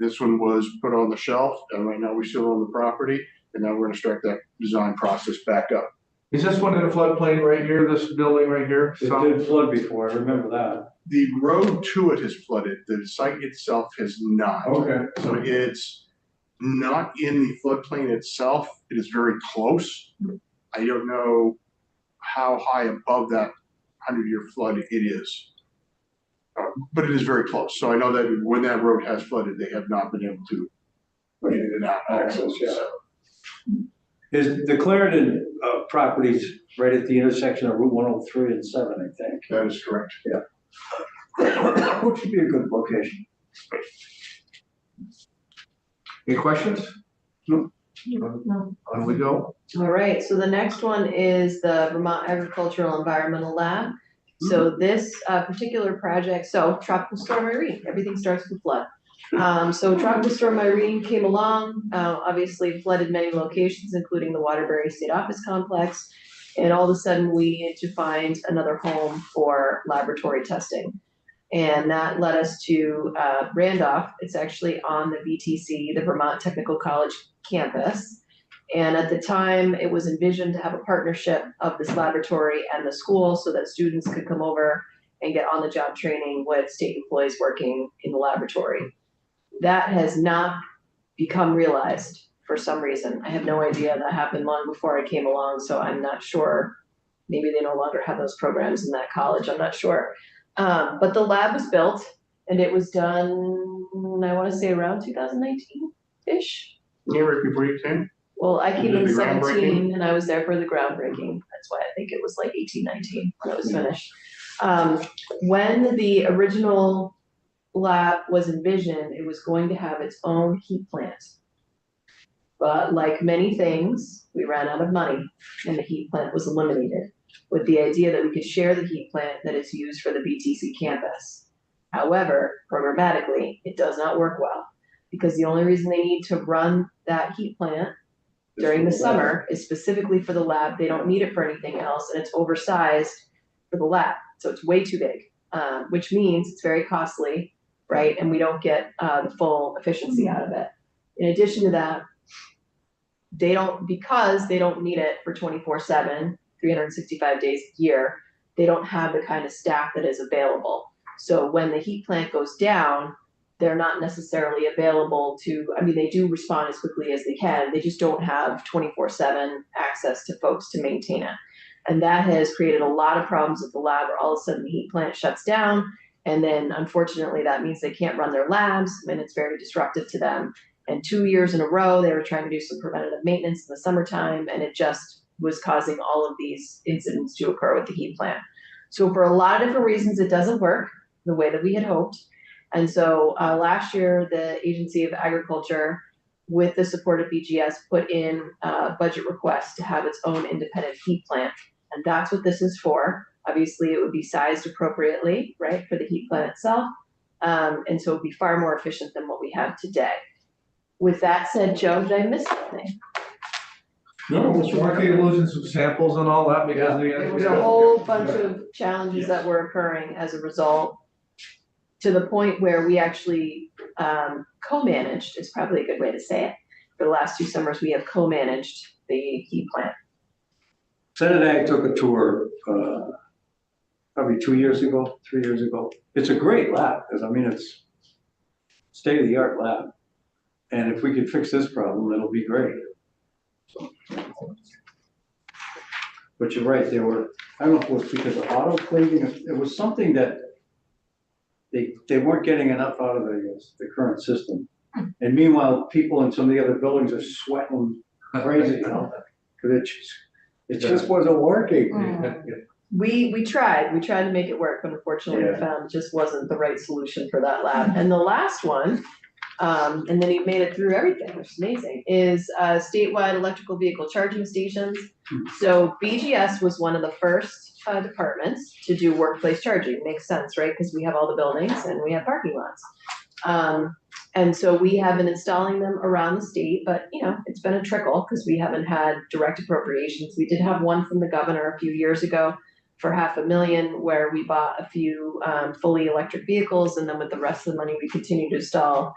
This one was put on the shelf, and right now we still own the property, and now we're gonna start that design process back up. Is this one in the floodplain right here, this building right here? It did flood before, I remember that. The road to it has flooded. The site itself has not. Okay. So it's not in the floodplain itself. It is very close. I don't know how high above that 100-year flood it is. But it is very close. So I know that when that road has flooded, they have not been able to get in and out. Access, yeah. Is the Clarendon properties right at the intersection of Route 103 and 7, I think. That is correct. Which would be a good location. Any questions? No. On we go. All right, so the next one is the Vermont Agricultural Environmental Lab. So this particular project, so Tropical Storm Irene, everything starts with flood. So Tropical Storm Irene came along, obviously flooded many locations, including the Waterbury State Office Complex. And all of a sudden we needed to find another home for laboratory testing. And that led us to Randolph. It's actually on the VTC, the Vermont Technical College campus. And at the time, it was envisioned to have a partnership of this laboratory and the school so that students could come over and get on-the-job training with state employees working in the laboratory. That has not become realized for some reason. I have no idea. That happened long before I came along, so I'm not sure. Maybe they no longer have those programs in that college, I'm not sure. But the lab was built, and it was done, I want to say around 2019-ish. Yeah, right before you came? Well, I came Did in the 17 groundbreaking? and I was there for the groundbreaking. That's why I think it was like 18, 19 when it was finished. When the original lab was envisioned, it was going to have its own heat plant. But like many things, we ran out of money and the heat plant was eliminated with the idea that we could share the heat plant that is used for the BTC campus. However, programmatically, it does not work well because the only reason they need to run that heat plant during the summer is specifically for the lab. They don't need it for anything else, and it's oversized for the lab. So it's way too big, which means it's very costly, right? And we don't get the full efficiency out of it. In addition to that, because they don't need it for 24/7, 365 days a year, they don't have the kind of staff that is available. So when the heat plant goes down, they're not necessarily available to, I mean, they do respond as quickly as they can. They just don't have 24/7 access to folks to maintain it. And that has created a lot of problems at the lab where all of a sudden the heat plant shuts down. And then unfortunately, that means they can't run their labs and it's very disruptive to them. And 2 years in a row, they were trying to do some preventative maintenance in the summertime, and it just was causing all of these incidents to occur with the heat plant. So for a lot of different reasons, it doesn't work the way that we had hoped. And so last year, the Agency of Agriculture, with the support of BGS, put in a budget request to have its own independent heat plant. And that's what this is for. Obviously, it would be sized appropriately, right, for the heat plant itself. And so it would be far more efficient than what we have today. With that said, Joe, did I miss something? No, Weren't they losing some samples and all that because of the? There was a whole bunch of challenges that were occurring as a result, to the point where we actually co-managed, is probably a good way to say it. For the last 2 summers, we have co-managed the heat plant. Senate Ag took a tour, probably 2 years ago, 3 years ago. It's a great lab, because I mean, it's state-of-the-art lab. And if we could fix this problem, it'll be great. So, but you're right, they were, I don't know if it was because of autoclaving, it was something that they weren't getting enough out of the current system. And meanwhile, people in some of the other buildings are sweating crazy, you know, because it just wasn't working. We tried to make it work, but unfortunately we Yeah. found it just wasn't the right solution for that lab. And the last one, and then he made it through everything, which is amazing, is statewide electrical vehicle charging stations. So BGS was one of the first departments to do workplace charging. Makes sense, right? Because we have all the buildings and we have parking lots. And so we have been installing them around the state, but you know, it's been a trickle because we haven't had direct appropriations. We did have one from the governor a few years ago for $500,000, where we bought a few fully electric vehicles, and then with the rest of the money, we continue to install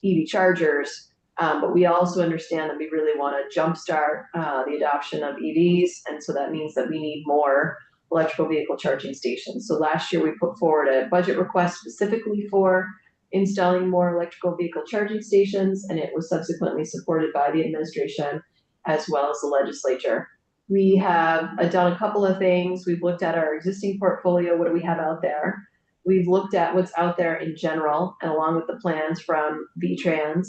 EV chargers. But we also understand that we really want to jumpstart the adoption of EVs, and so that means that we need more electrical vehicle charging stations. So last year we put forward a budget request specifically for installing more electrical vehicle charging stations, and it was subsequently supported by the administration as well as the legislature. We have done a couple of things. We've looked at our existing portfolio. What do we have out there? We've looked at what's out there in general, and along with the plans from VTrans,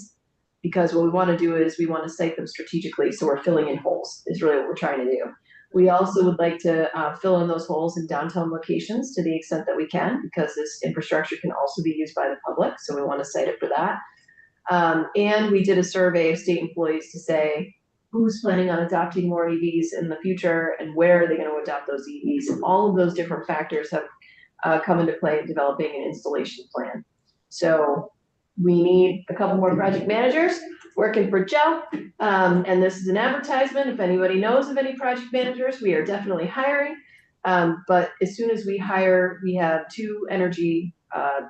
because what we want to do is we want to site them strategically, so we're filling in holes is really what we're trying to do. We also would like to fill in those holes in downtown locations to the extent that we can, because this infrastructure can also be used by the public, so we want to site it for that. And we did a survey of state employees to say who's planning on adopting more EVs in the future and where are they going to adopt those EVs. And all of those different factors have come into play in developing an installation plan. So we need a couple more project managers working for Joe. And this is an advertisement. If anybody knows of any project managers, we are definitely hiring. But as soon as we hire, we have 2 energy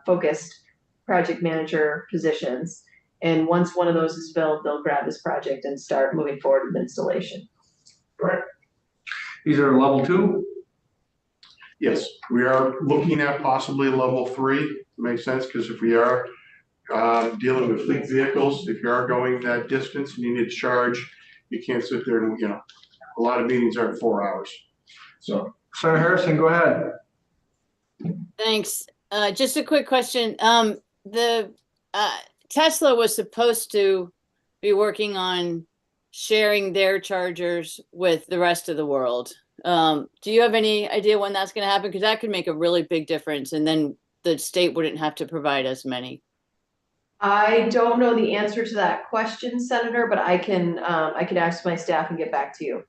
focused project manager positions. And once one of those is filled, they'll grab this project and start moving forward with installation. Right. These are level 2? Yes, we are looking at possibly level 3. Makes sense, because if we are dealing with fleet vehicles, if you are going that distance and you need to charge, you can't sit there and, you know, a lot of meetings are 4 hours. So. Senator Harrison, go ahead. Thanks. Just a quick question. The Tesla was supposed to be working on sharing their chargers with the rest of the world. Do you have any idea when that's going to happen? Because that could make a really big difference, and then the state wouldn't have to provide as many. I don't know the answer to that question, Senator, but I can ask my staff and get back to you.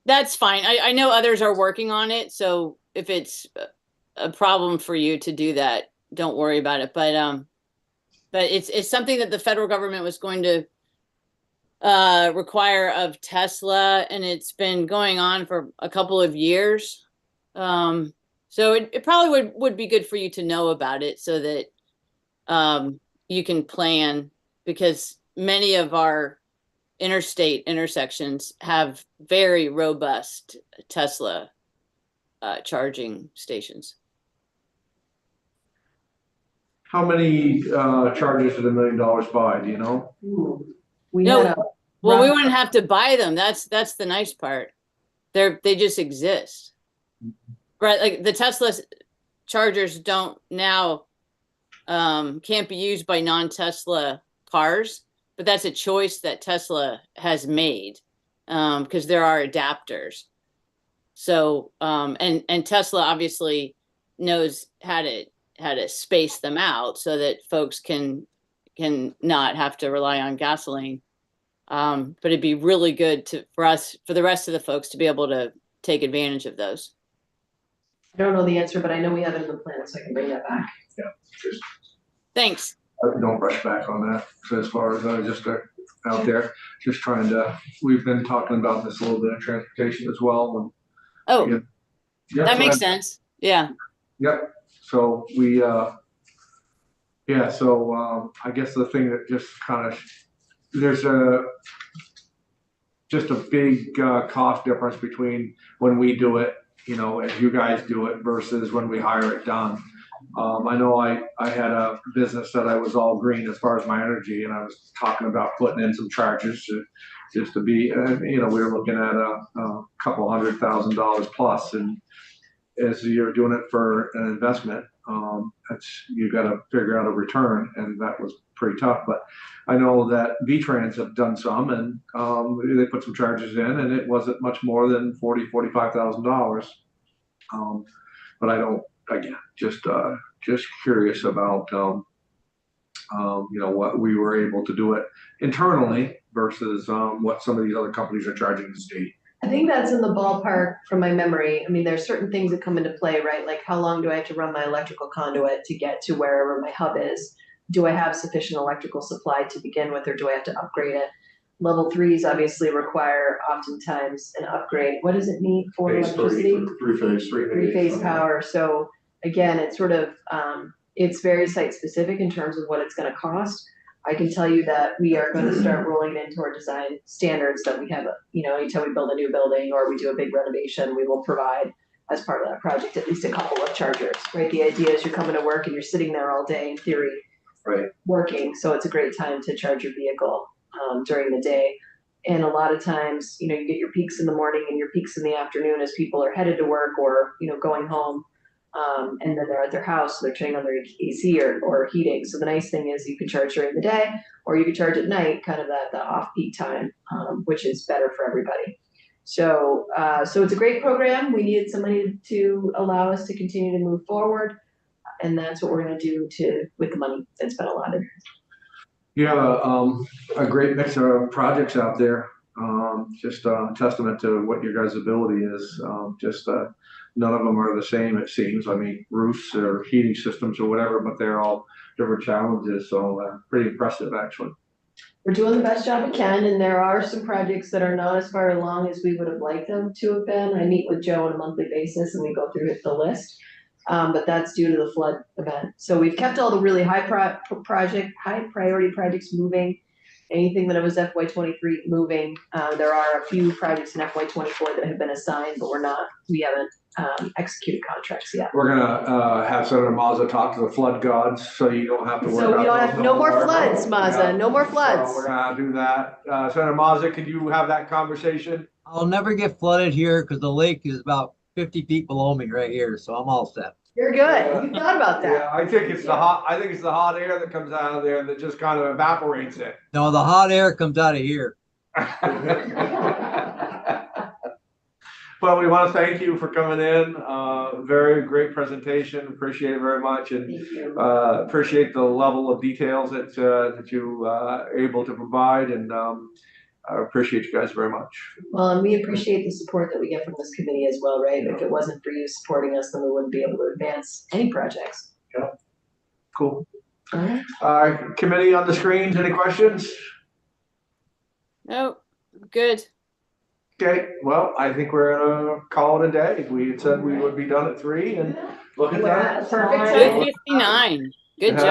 That's fine. I know others are working on it, so if it's a problem for you to do that, don't worry about it. But it's something that the federal government was going to require of Tesla, and it's been going on for a couple of years. So it probably would be good for you to know about it so that you can plan, because many of our interstate intersections have very robust Tesla charging stations. How many chargers did $1 million buy? Do you know? We No, had a well, we rough- wouldn't have to buy them. That's the nice part. They just exist. Right, like the Tesla chargers don't now can't be used by non-Tesla cars, but that's a choice that Tesla has made because there are adapters. So and Tesla obviously knows how to space them out so that folks can not have to rely on gasoline. But it'd be really good for the rest of the folks to be able to take advantage of those. I don't know the answer, but I know we have it in the plan, so I can bring that back. Thanks. Don't rush back on that. So as far as just out there. Just trying to, we've been talking about this a little bit of transportation as well. Oh, Yeah. Yeah, that so makes sense. Yeah. Yep, so we, yeah, so, I guess the thing that just kind of, there's just a big, cost difference between when we do it, you know, as you guys do it versus when we hire it done. I know I had a business that I was all green as far as my energy, and I was talking about putting in some charges just to be, you know, we were looking at a couple $100,000 plus, and as you're doing it for an investment, you got to figure out a return, and that was pretty tough. But I know that V-Trans have done some, and they put some charges in, and it wasn't much more than $45,000. But I don't, again, just curious about you know, what we were able to do it internally versus what some of these other companies are charging the state. I think that's in the ballpark from my memory. I mean, there's certain things that come into play, right? Like how long do I have to run my electrical conduit to get to wherever my hub is? Do I have sufficient electrical supply to begin with, or do I have to upgrade it? Level 3s obviously require oftentimes an upgrade. What does it need for electricity? Three-phase power. So again, it's sort of, it's very site specific in terms of what it's gonna cost. I can tell you that we are going to start rolling it into our design standards that we have, you know, anytime we build a new building or we do a big renovation, we will provide as part of that project at least a couple of chargers, right? The idea is you're coming to work and you're sitting there all day in theory, Right. working. So it's a great time to charge your vehicle during the day. And a lot of times, you know, you get your peaks in the morning and your peaks in the afternoon as people are headed to work or, you know, going home. And then they're at their house, so they're turning on their AC or heating. So the nice thing is you can charge during the day or you can charge at night, kind of the off-peak time, which is better for everybody. So it's a great program. We needed somebody to allow us to continue to move forward. And that's what we're going to do with the money that's been allotted. You have a great mix of projects out there. Just a testament to what your guys' ability is. None of them are the same, it seems. I mean, roofs or heating systems or whatever, but they're all different challenges. So pretty impressive, actually. We're doing the best job we can, and there are some projects that are not as far along as we would have liked them to have been. I meet with Joe on a monthly basis and we go through the list. But that's due to the flood event. So we've kept all the really high priority projects moving. Anything that was FY23 moving. There are a few projects in FY24 that have been assigned, but we haven't executed contracts yet. We're gonna have Senator Mazza talk to the flood gods, so you don't have to worry. So we don't have, no more floods, Mazza, no more floods. So we're gonna do that. Senator Mazza, could you have that conversation? I'll never get flooded here because the lake is about 50 feet below me right here, so I'm all set. You're good. You thought about that. Yeah, I think it's the hot air that comes out of there that just kind of evaporates it. No, the hot air comes out of here. Well, we want to thank you for coming in. Very great presentation. Appreciate it very much, and Thank you. appreciate the level of details that you are able to provide, and I appreciate you guys very much. Well, and we appreciate the support that we get from this committee as well, right? If it wasn't for you supporting us, then we wouldn't be able to advance any projects. Yeah. Cool. All right. Committee on the screens, any questions? No, good. Okay, well, I think we're gonna call it a day. We had said we would be done at 3, and look at that. Perfect. Good 59. Good job.